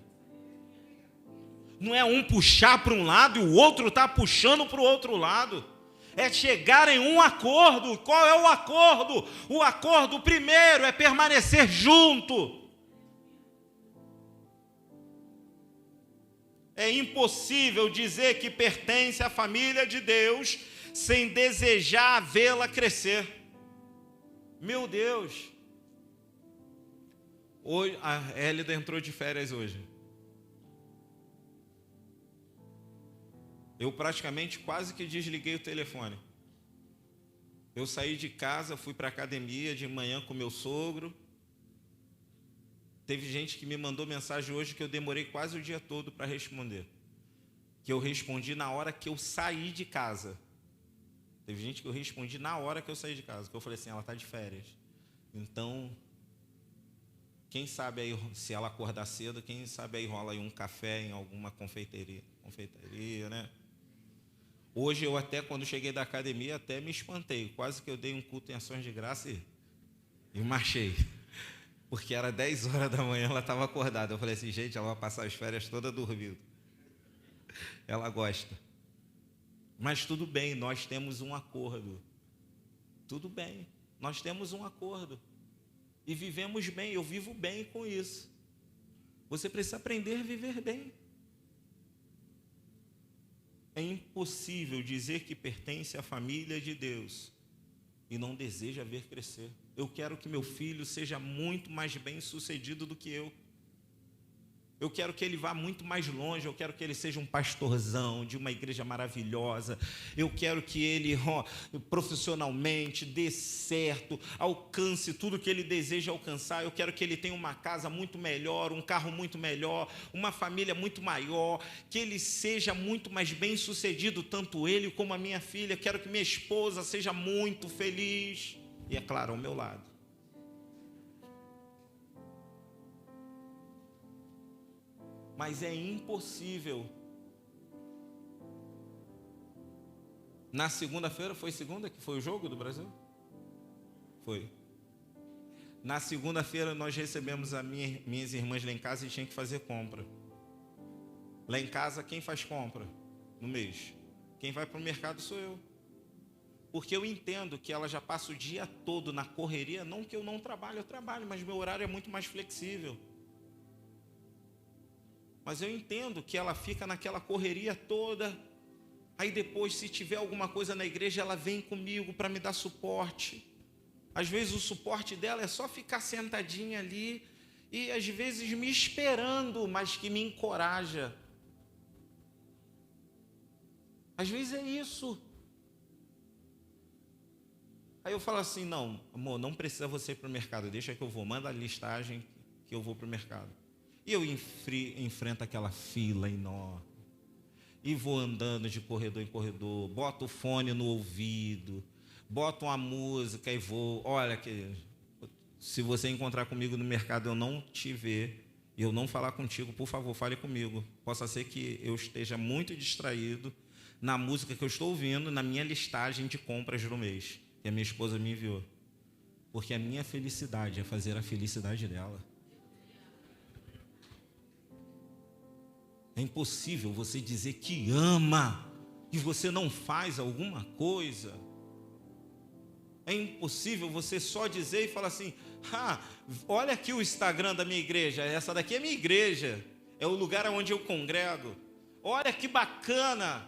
Não é um puxar para um lado e o outro está puxando para o outro lado. É chegar em um acordo. Qual é o acordo? O acordo primeiro é permanecer junto. É impossível dizer que pertence à família de Deus sem desejar vê-la crescer. Meu Deus. Hoje, a Hélida entrou de férias hoje. Eu praticamente quase que desliguei o telefone. Eu saí de casa, fui para a academia de manhã com meu sogro. Teve gente que me mandou mensagem hoje que eu demorei quase o dia todo para responder. Que eu respondi na hora que eu saí de casa. Teve gente que eu respondi na hora que eu saí de casa, que eu falei assim, ela está de férias. Então, quem sabe aí, se ela acordar cedo, quem sabe aí rola aí um café em alguma confeitaria, né? Hoje eu até, quando cheguei da academia, até me espantei. Quase que eu dei um culto em ações de graça e marchei. Porque era 10 horas da manhã, ela estava acordada. Eu falei assim, gente, ela vai passar as férias toda dormindo. Ela gosta. Mas tudo bem, nós temos um acordo. Tudo bem, nós temos um acordo. E vivemos bem, eu vivo bem com isso. Você precisa aprender a viver bem. É impossível dizer que pertence à família de Deus e não deseja ver crescer. Eu quero que meu filho seja muito mais bem-sucedido do que eu. Eu quero que ele vá muito mais longe, eu quero que ele seja um pastorzão de uma igreja maravilhosa. Eu quero que ele, profissionalmente, dê certo, alcance tudo que ele deseja alcançar. Eu quero que ele tenha uma casa muito melhor, um carro muito melhor, uma família muito maior, que ele seja muito mais bem-sucedido, tanto ele como a minha filha. Quero que minha esposa seja muito feliz. E, é claro, ao meu lado. Mas é impossível. Na segunda-feira, foi segunda que foi o jogo do Brasil? Foi. Na segunda-feira nós recebemos minhas irmãs lá em casa e tinha que fazer compra. Lá em casa quem faz compra no mês? Quem vai para o mercado sou eu. Porque eu entendo que ela já passa o dia todo na correria, não que eu não trabalho, eu trabalho, mas meu horário é muito mais flexível. Mas eu entendo que ela fica naquela correria toda. Aí depois, se tiver alguma coisa na igreja, ela vem comigo para me dar suporte. Às vezes o suporte dela é só ficar sentadinha ali e às vezes me esperando, mas que me encoraja. Às vezes é isso. Aí eu falo assim, não, amor, não precisa você ir para o mercado, deixa que eu vou, manda a listagem que eu vou para o mercado. E eu enfrento aquela fila enorme. E vou andando de corredor em corredor, boto o fone no ouvido, boto uma música e vou. Olha, que se você encontrar comigo no mercado, eu não te ver, e eu não falar contigo, por favor, fale comigo. Possa ser que eu esteja muito distraído na música que eu estou ouvindo, na minha listagem de compras do mês, que a minha esposa me enviou. Porque a minha felicidade é fazer a felicidade dela. É impossível você dizer que ama e você não faz alguma coisa. É impossível você só dizer e falar assim, olha aqui o Instagram da minha igreja, essa daqui é minha igreja, é o lugar onde eu congrego. Olha que bacana.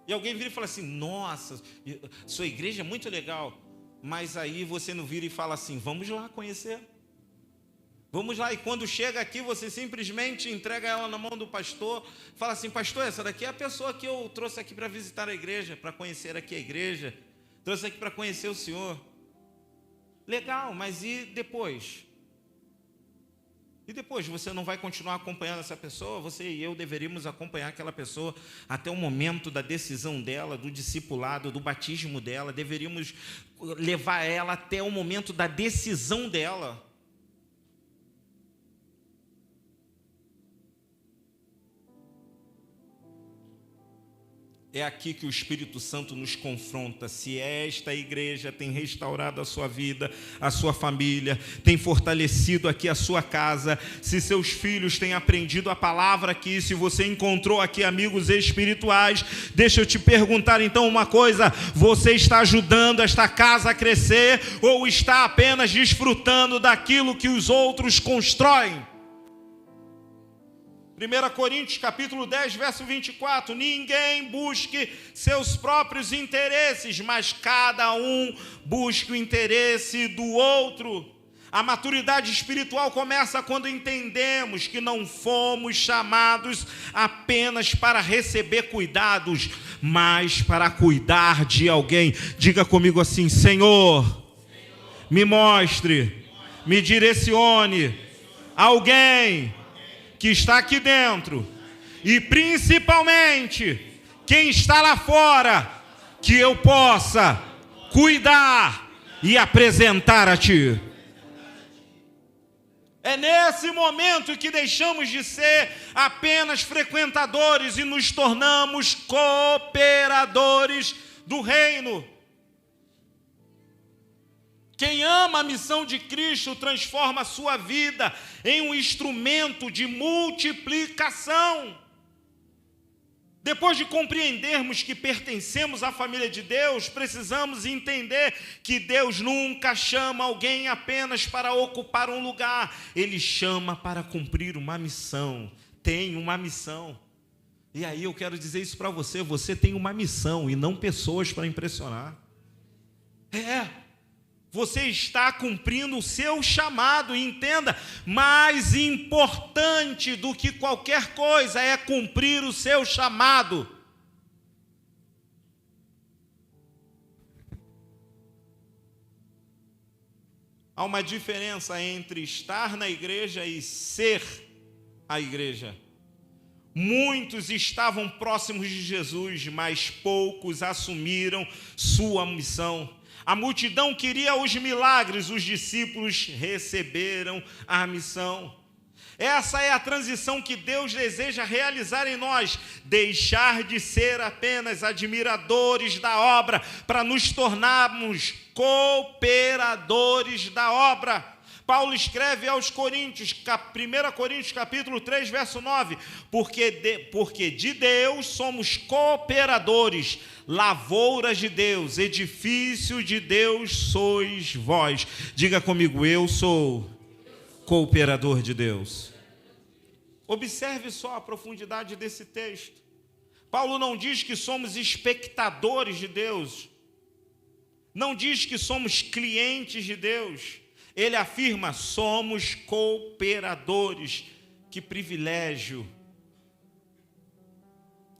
E alguém vira e fala assim, nossa, sua igreja é muito legal. Mas aí você não vira e fala assim, vamos lá conhecer. Vamos lá, e quando chega aqui, você simplesmente entrega ela na mão do pastor, fala assim, pastor, essa daqui é a pessoa que eu trouxe aqui para visitar a igreja, para conhecer aqui a igreja, trouxe aqui para conhecer o senhor. Legal, mas e depois? E depois, você não vai continuar acompanhando essa pessoa? Você e eu deveríamos acompanhar aquela pessoa até o momento da decisão dela, do discipulado, do batismo dela, deveríamos levar ela até o momento da decisão dela. É aqui que o Espírito Santo nos confronta. Se esta igreja tem restaurado a sua vida, a sua família, tem fortalecido aqui a sua casa, se seus filhos têm aprendido a palavra aqui, se você encontrou aqui amigos espirituais, deixa eu te perguntar então uma coisa: você está ajudando esta casa a crescer ou está apenas desfrutando daquilo que os outros constroem? 1 Coríntios capítulo 10, verso 24, ninguém busque seus próprios interesses, mas cada um busque o interesse do outro. A maturidade espiritual começa quando entendemos que não fomos chamados apenas para receber cuidados, mas para cuidar de alguém. Diga comigo assim, Senhor, me mostre, me direcione alguém que está aqui dentro, e principalmente quem está lá fora, que eu possa cuidar e apresentar a Ti. É nesse momento que deixamos de ser apenas frequentadores e nos tornamos cooperadores do reino. Quem ama a missão de Cristo transforma a sua vida em um instrumento de multiplicação. Depois de compreendermos que pertencemos à família de Deus, precisamos entender que Deus nunca chama alguém apenas para ocupar um lugar. Ele chama para cumprir uma missão. Tem uma missão. E aí eu quero dizer isso para você. Você tem uma missão e não pessoas para impressionar. Você está cumprindo o seu chamado, entenda, mais importante do que qualquer coisa é cumprir o seu chamado. Há uma diferença entre estar na igreja e ser a igreja. Muitos estavam próximos de Jesus, mas poucos assumiram sua missão. A multidão queria os milagres, os discípulos receberam a missão. Essa é a transição que Deus deseja realizar em nós, deixar de ser apenas admiradores da obra, para nos tornarmos cooperadores da obra. Paulo escreve aos Coríntios, 1 Coríntios capítulo 3, verso 9, porque de Deus somos cooperadores, lavouras de Deus, edifício de Deus sois vós. Diga comigo, eu sou cooperador de Deus. Observe só a profundidade desse texto. Paulo não diz que somos espectadores de Deus, não diz que somos clientes de Deus. Ele afirma, somos cooperadores. Que privilégio.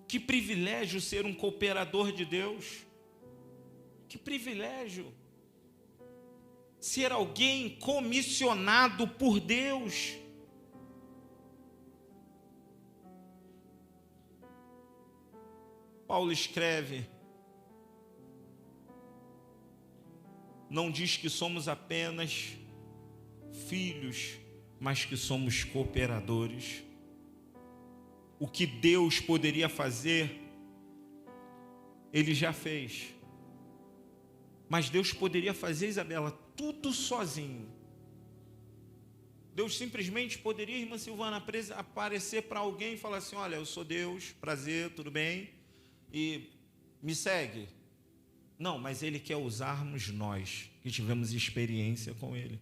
Que privilégio ser um cooperador de Deus. Que privilégio. Ser alguém comissionado por Deus. Paulo escreve, não diz que somos apenas filhos, mas que somos cooperadores. O que Deus poderia fazer, Ele já fez. Mas Deus poderia fazer, Isabela, tudo sozinho. Deus simplesmente poderia, irmã Silvana, aparecer para alguém e falar assim, olha, eu sou Deus, prazer, tudo bem, e me segue. Não, mas Ele quer usarmos nós, que tivemos experiência com Ele.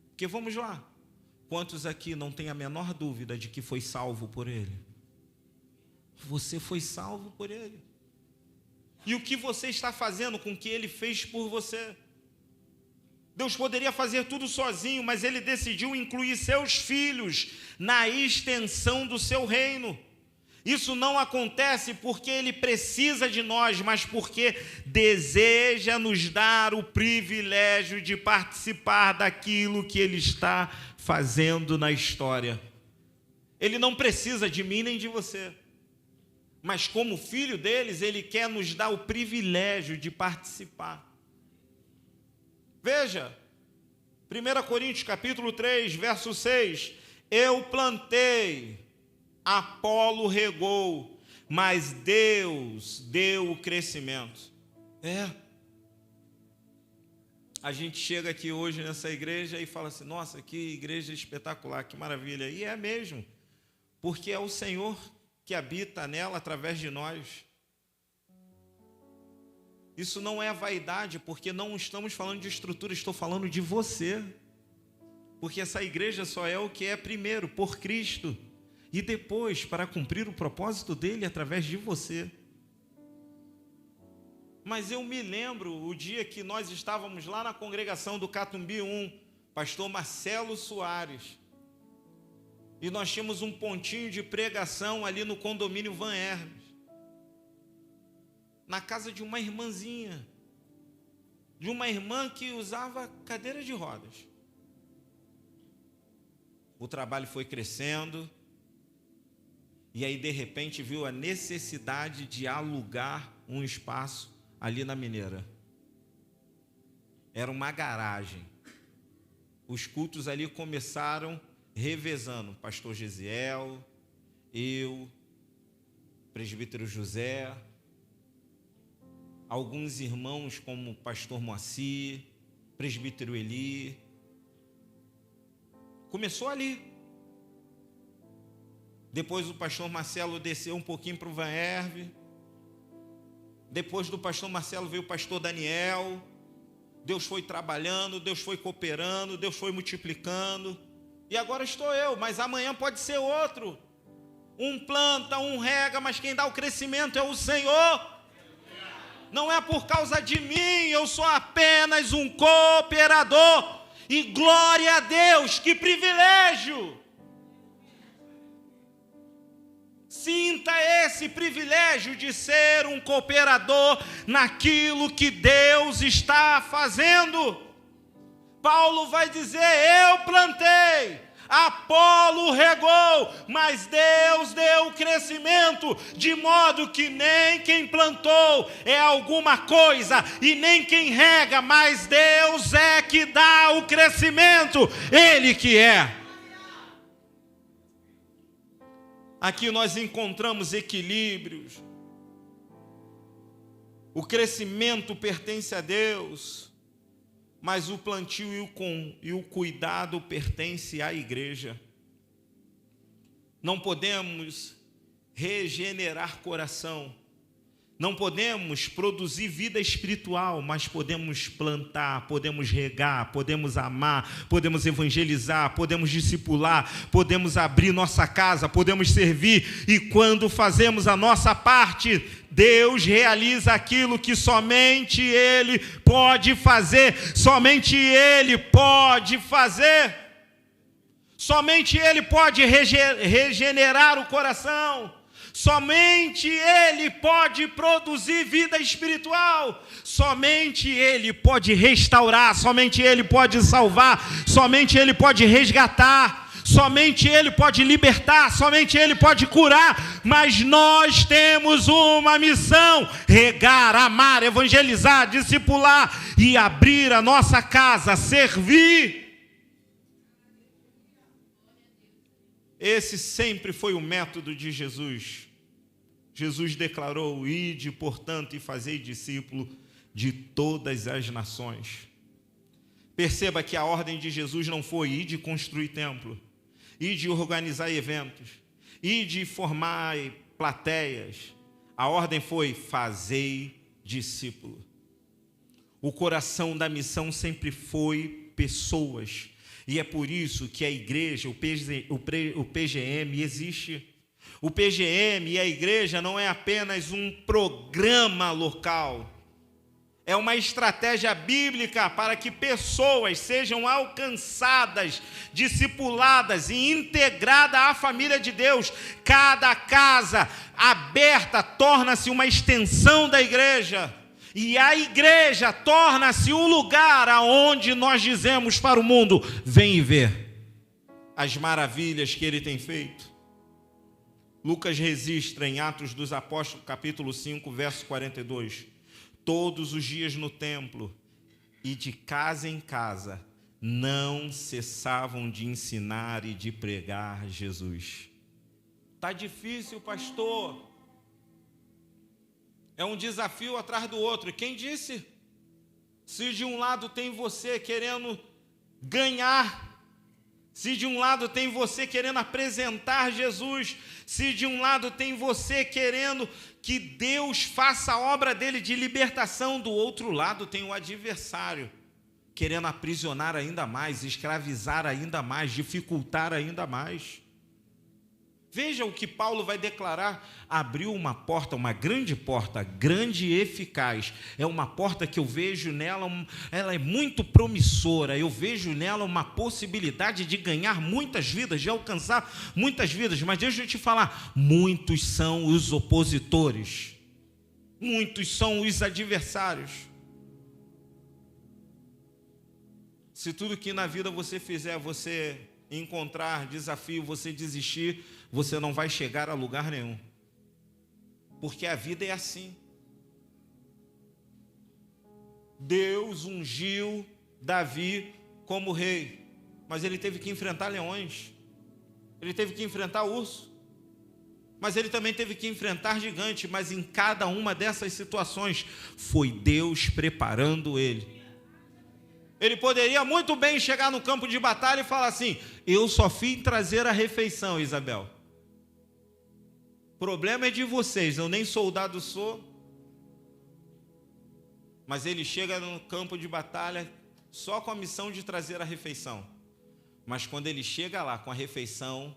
Porque vamos lá, quantos aqui não têm a menor dúvida de que foi salvo por Ele? Você foi salvo por Ele. E o que você está fazendo com o que Ele fez por você? Deus poderia fazer tudo sozinho, mas Ele decidiu incluir seus filhos na extensão do seu reino. Isso não acontece porque Ele precisa de nós, mas porque deseja nos dar o privilégio de participar daquilo que Ele está fazendo na história. Ele não precisa de mim nem de você, mas como filho deles, Ele quer nos dar o privilégio de participar. Veja, 1 Coríntios capítulo 3, verso 6, eu plantei, Apolo regou, mas Deus deu o crescimento. A gente chega aqui hoje nessa igreja e fala assim, nossa, que igreja espetacular, que maravilha. E é mesmo, porque é o Senhor que habita nela através de nós. Isso não é vaidade, porque não estamos falando de estrutura, estou falando de você. Porque essa igreja só é o que é primeiro, por Cristo. E depois, para cumprir o propósito dele através de você. Mas eu me lembro o dia que nós estávamos lá na congregação do Catumbi 1, pastor Marcelo Soares. E nós tínhamos um pontinho de pregação ali no condomínio Van Hermes, na casa de uma irmãzinha, de uma irmã que usava cadeira de rodas. O trabalho foi crescendo, e aí de repente viu a necessidade de alugar um espaço ali na Mineira. Era uma garagem. Os cultos ali começaram revezando. Pastor Gesiel, eu, presbítero José, alguns irmãos como pastor Moacir, presbítero Eli. Começou ali. Depois o pastor Marcelo desceu um pouquinho para o Van Herve. Depois do pastor Marcelo veio o pastor Daniel. Deus foi trabalhando, Deus foi cooperando, Deus foi multiplicando. E agora estou eu, mas amanhã pode ser outro. Um planta, um rega, mas quem dá o crescimento é o Senhor. Não é por causa de mim, eu sou apenas um cooperador. E glória a Deus, que privilégio! Sinta esse privilégio de ser um cooperador naquilo que Deus está fazendo. Paulo vai dizer: eu plantei, Apolo regou, mas Deus deu o crescimento, de modo que nem quem plantou é alguma coisa, e nem quem rega, mas Deus é que dá o crescimento, Ele que é. Aqui nós encontramos equilíbrios. O crescimento pertence a Deus, mas o plantio e o cuidado pertence à igreja. Não podemos regenerar coração, não podemos produzir vida espiritual, mas podemos plantar, podemos regar, podemos amar, podemos evangelizar, podemos discipular, podemos abrir nossa casa, podemos servir, e quando fazemos a nossa parte, Deus realiza aquilo que somente Ele pode fazer, somente Ele pode fazer, somente Ele pode regenerar o coração. Somente Ele pode produzir vida espiritual, somente Ele pode restaurar, somente Ele pode salvar, somente Ele pode resgatar, somente Ele pode libertar, somente Ele pode curar, mas nós temos uma missão: regar, amar, evangelizar, discipular e abrir a nossa casa, servir. Esse sempre foi o método de Jesus. Jesus declarou: ide, portanto, e fazei discípulo de todas as nações. Perceba que a ordem de Jesus não foi: ide construir templo, ide organizar eventos, ide formar plateias. A ordem foi: fazei discípulo. O coração da missão sempre foi pessoas. E é por isso que a igreja, o PGM existe. O PGM e a igreja não é apenas um programa local. É uma estratégia bíblica para que pessoas sejam alcançadas, discipuladas e integradas à família de Deus. Cada casa aberta torna-se uma extensão da igreja. E a igreja torna-se um lugar aonde nós dizemos para o mundo: vem e vê as maravilhas que Ele tem feito. Lucas registra em Atos dos Apóstolos, capítulo 5, verso 42. Todos os dias no templo e de casa em casa não cessavam de ensinar e de pregar Jesus. Está difícil, pastor. É um desafio atrás do outro. E quem disse? Se de um lado tem você querendo ganhar, se de um lado tem você querendo apresentar Jesus, se de um lado tem você querendo que Deus faça a obra dele de libertação, do outro lado tem o adversário querendo aprisionar ainda mais, escravizar ainda mais, dificultar ainda mais. Veja o que Paulo vai declarar: abriu uma porta, uma grande porta, grande e eficaz. É uma porta que eu vejo nela, ela é muito promissora. Eu vejo nela uma possibilidade de ganhar muitas vidas, de alcançar muitas vidas. Mas deixa eu te falar, muitos são os opositores, muitos são os adversários. Se tudo que na vida você fizer, você encontrar desafio, você desistir, você não vai chegar a lugar nenhum. Porque a vida é assim. Deus ungiu Davi como rei, mas ele teve que enfrentar leões, ele teve que enfrentar urso, mas ele também teve que enfrentar gigante. Mas em cada uma dessas situações foi Deus preparando ele. Ele poderia muito bem chegar no campo de batalha e falar assim: eu só vim trazer a refeição, Isabel. O problema é de vocês, eu nem soldado sou. Mas ele chega no campo de batalha só com a missão de trazer a refeição. Mas quando ele chega lá com a refeição,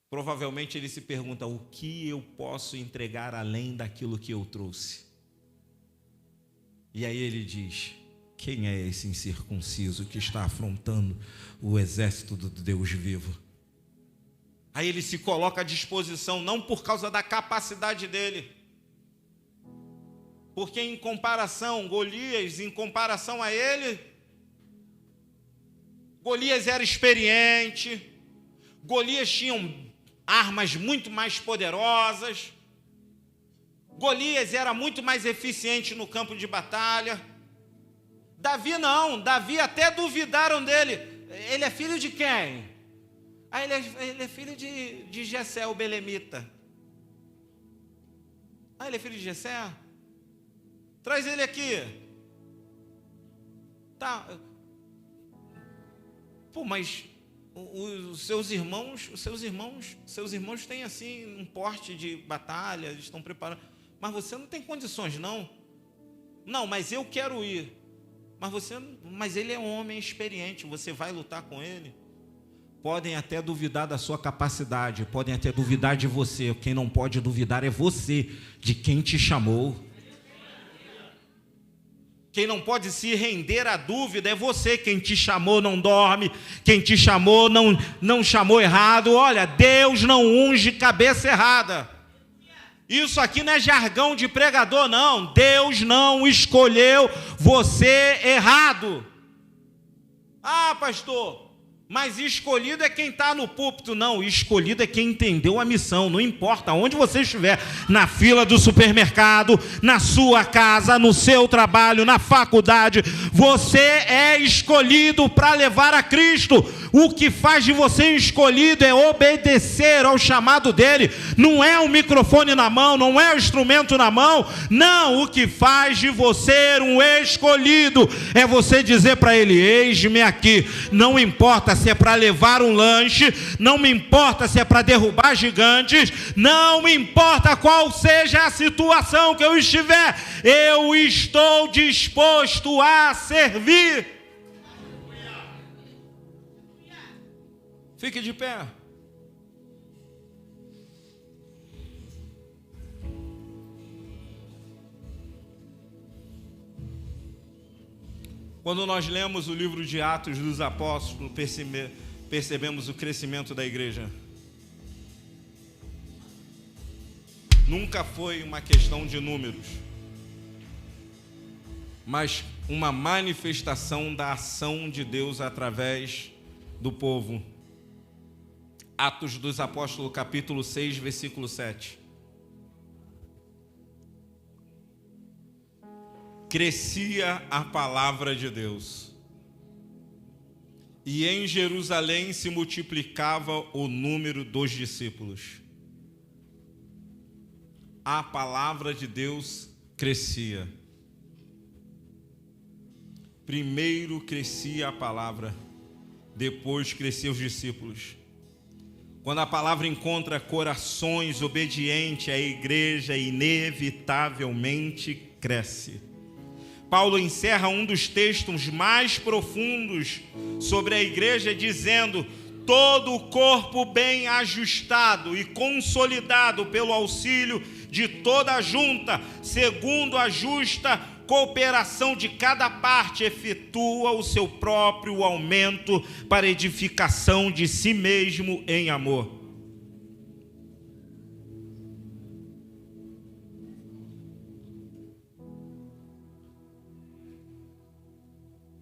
provavelmente ele se pergunta: o que eu posso entregar além daquilo que eu trouxe? E aí ele diz: quem é esse incircunciso que está afrontando o exército do Deus vivo? Aí ele se coloca à disposição, não por causa da capacidade dele, porque em comparação, Golias, em comparação a ele, Golias era experiente, Golias tinha armas muito mais poderosas, Golias era muito mais eficiente no campo de batalha. Davi não, Davi até duvidaram dele. Ele é filho de quem? Ele é filho de Jessé, o belemita. Ele é filho de Jessé? Traz ele aqui. Tá. Pô, mas os seus irmãos têm assim um porte de batalha, eles estão preparando. Mas você não tem condições, não. Não, mas eu quero ir. Mas ele é um homem experiente, você vai lutar com ele? Podem até duvidar da sua capacidade, podem até duvidar de você. Quem não pode duvidar é você, de quem te chamou. Quem não pode se render à dúvida é você. Quem te chamou não dorme, quem te chamou não chamou errado. Olha, Deus não unge cabeça errada. Isso aqui não é jargão de pregador, não. Deus não escolheu você errado. Ah, pastor, mas escolhido é quem está no púlpito. Não, escolhido é quem entendeu a missão. Não importa onde você estiver, na fila do supermercado, na sua casa, no seu trabalho, na faculdade, você é escolhido para levar a Cristo. O que faz de você escolhido é obedecer ao chamado dele. Não é o microfone na mão, não é o instrumento na mão. Não, o que faz de você um escolhido é você dizer para ele: eis-me aqui. Não importa se é para levar um lanche, não me importa se é para derrubar gigantes, não me importa qual seja a situação que eu estiver, eu estou disposto a servir. Fique de pé. Quando nós lemos o livro de Atos dos Apóstolos, percebemos o crescimento da igreja. Nunca foi uma questão de números, mas uma manifestação da ação de Deus através do povo. Atos dos Apóstolos, capítulo 6, versículo 7. Crescia a palavra de Deus, e em Jerusalém se multiplicava o número dos discípulos. A palavra de Deus crescia. Primeiro crescia a palavra, depois cresciam os discípulos. Quando a palavra encontra corações obedientes, a igreja inevitavelmente cresce. Paulo encerra um dos textos mais profundos sobre a igreja dizendo: todo o corpo bem ajustado e consolidado pelo auxílio de toda a junta, segundo a justa cooperação de cada parte, efetua o seu próprio aumento para edificação de si mesmo em amor.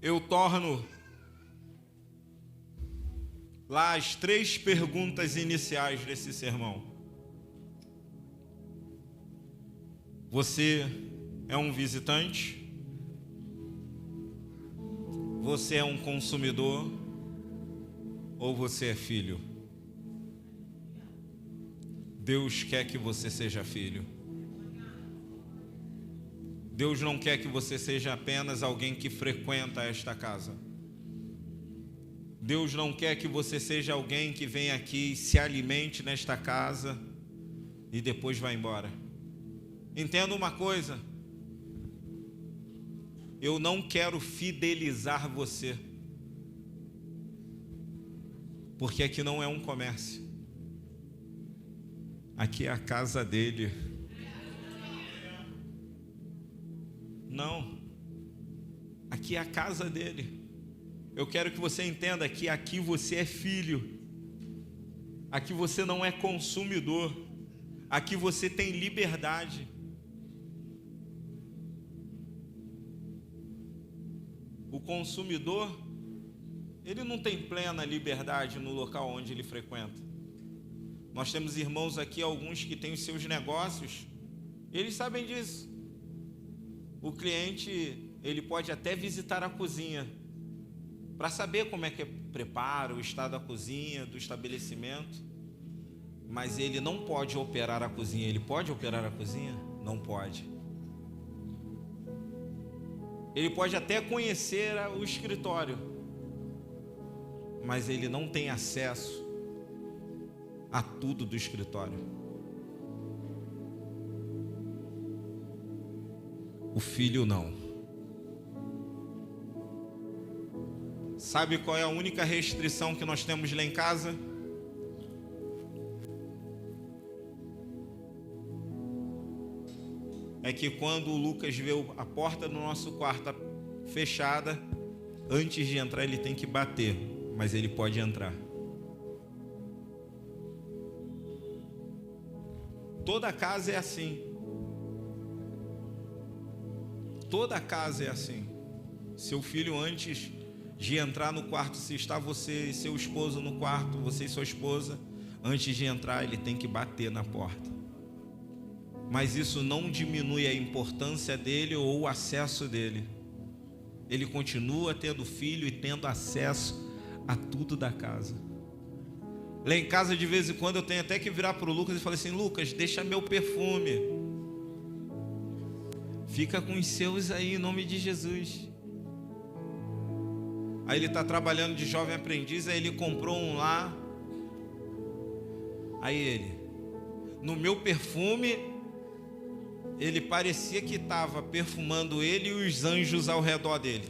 Eu torno lá as 3 perguntas iniciais desse sermão. Você é um visitante? Você é um consumidor? Ou você é filho? Deus quer que você seja filho. Deus não quer que você seja apenas alguém que frequenta esta casa. Deus não quer que você seja alguém que vem aqui e se alimente nesta casa e depois vai embora. Entenda uma coisa. Eu não quero fidelizar você. Porque aqui não é um comércio. Aqui é a casa dele. Não. Aqui é a casa dele. Eu quero que você entenda que aqui você é filho. Aqui você não é consumidor. Aqui você tem liberdade. O consumidor, ele não tem plena liberdade no local onde ele frequenta. Nós temos irmãos aqui, alguns que têm os seus negócios, eles sabem disso. O cliente, ele pode até visitar a cozinha para saber como é que prepara, o estado da cozinha, do estabelecimento, mas ele não pode operar a cozinha. Ele pode operar a cozinha? Não pode. Ele pode até conhecer o escritório, mas ele não tem acesso a tudo do escritório. O filho não. Sabe qual é a única restrição que nós temos lá em casa? É que quando o Lucas vê a porta do nosso quarto fechada, antes de entrar ele tem que bater, mas ele pode entrar. Toda casa é assim. Toda casa é assim. Seu filho, antes de entrar no quarto, se está você e seu esposo no quarto, você e sua esposa, antes de entrar ele tem que bater na porta. Mas isso não diminui a importância dele ou o acesso dele. Ele continua tendo filho e tendo acesso a tudo da casa. Lá em casa, de vez em quando, eu tenho até que virar para o Lucas e falar assim: Lucas, deixa meu perfume. Fica com os seus aí, em nome de Jesus. Aí ele está trabalhando de jovem aprendiz, aí ele comprou um lá. Aí ele, no meu perfume, ele parecia que estava perfumando ele e os anjos ao redor dele.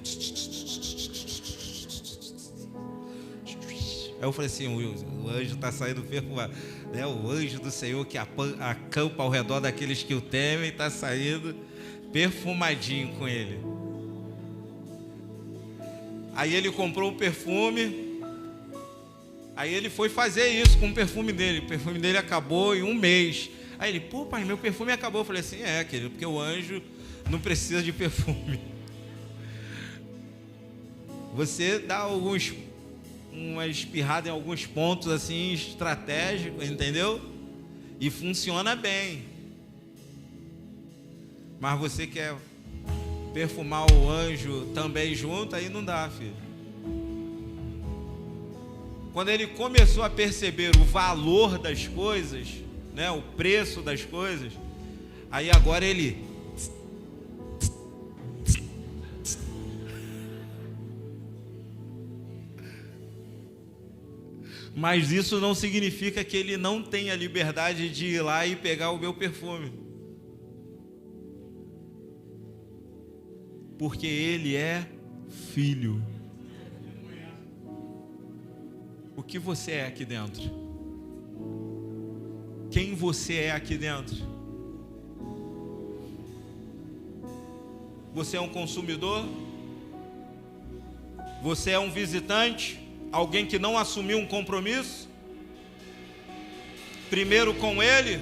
Aí eu falei assim: o anjo está saindo perfumado, né? O anjo do Senhor que acampa ao redor daqueles que o temem está saindo perfumadinho com ele. Aí ele comprou o perfume. Aí ele foi fazer isso com o perfume dele. O perfume dele acabou em um mês. Aí ele: pô, pai, meu perfume acabou. Eu falei assim: é, querido, porque o anjo não precisa de perfume. Você dá uma espirrada em alguns pontos assim estratégicos, entendeu? E funciona bem. Mas você quer perfumar o anjo também junto, aí não dá, filho. Quando ele começou a perceber o valor das coisas, né, o preço das coisas, aí agora ele mas isso não significa que ele não tenha liberdade de ir lá e pegar o meu perfume, porque ele é filho. O que você é aqui dentro? Quem você é aqui dentro? Você é um consumidor? Você é um visitante? Alguém que não assumiu um compromisso? Primeiro com ele?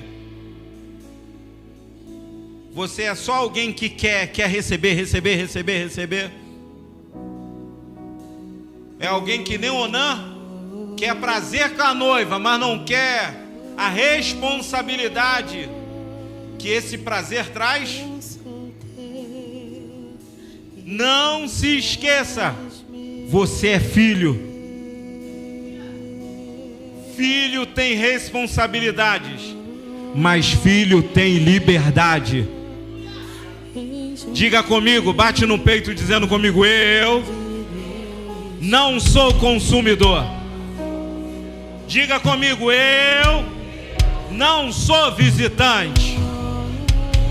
Você é só alguém que quer receber? É alguém que nem Onã, quer prazer com a noiva, mas não quer a responsabilidade que esse prazer traz? Não se esqueça, você é filho. Filho tem responsabilidades, mas filho tem liberdade. Diga comigo, bate no peito dizendo comigo: eu não sou consumidor. Diga comigo: eu não sou visitante.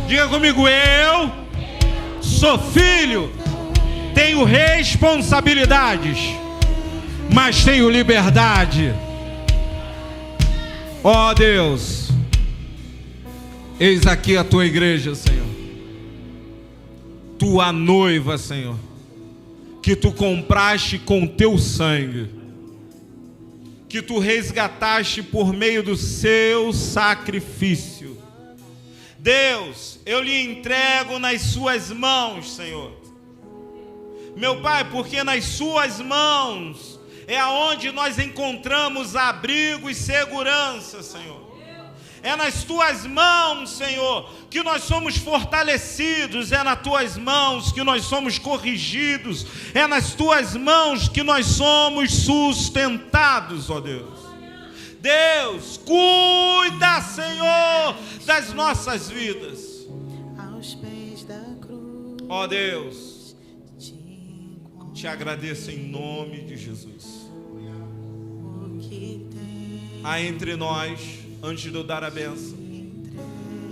Diga comigo: eu sou filho. Tenho responsabilidades, mas tenho liberdade. Ó Deus, eis aqui a tua igreja, Senhor. Tua noiva, Senhor, que tu compraste com teu sangue, que tu resgataste por meio do seu sacrifício. Deus, eu lhe entrego nas suas mãos, Senhor. Meu Pai, porque nas suas mãos é aonde nós encontramos abrigo e segurança, Senhor. É nas tuas mãos, Senhor, que nós somos fortalecidos. É nas tuas mãos que nós somos corrigidos. É nas tuas mãos que nós somos sustentados, ó Deus. Deus, cuida, Senhor, das nossas vidas. Ó Deus, te agradeço em nome de Jesus. Há entre nós, antes de eu dar a bênção,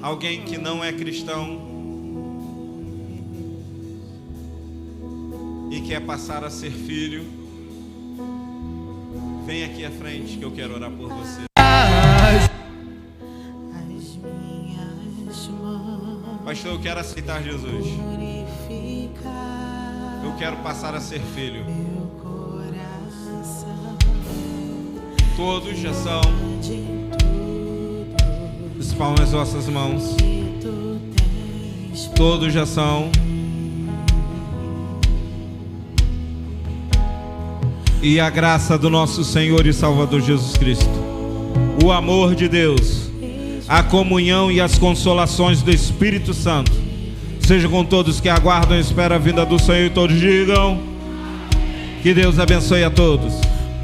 alguém que não é cristão e quer passar a ser filho, vem aqui à frente que eu quero orar por você. Pastor, eu quero aceitar Jesus. Eu quero passar a ser filho. Todos já são. Espalma as vossas mãos. Todos já são. E a graça do nosso Senhor e Salvador Jesus Cristo, o amor de Deus, a comunhão e as consolações do Espírito Santo seja com todos que aguardam e esperam a vinda do Senhor. E todos digam: que Deus abençoe a todos.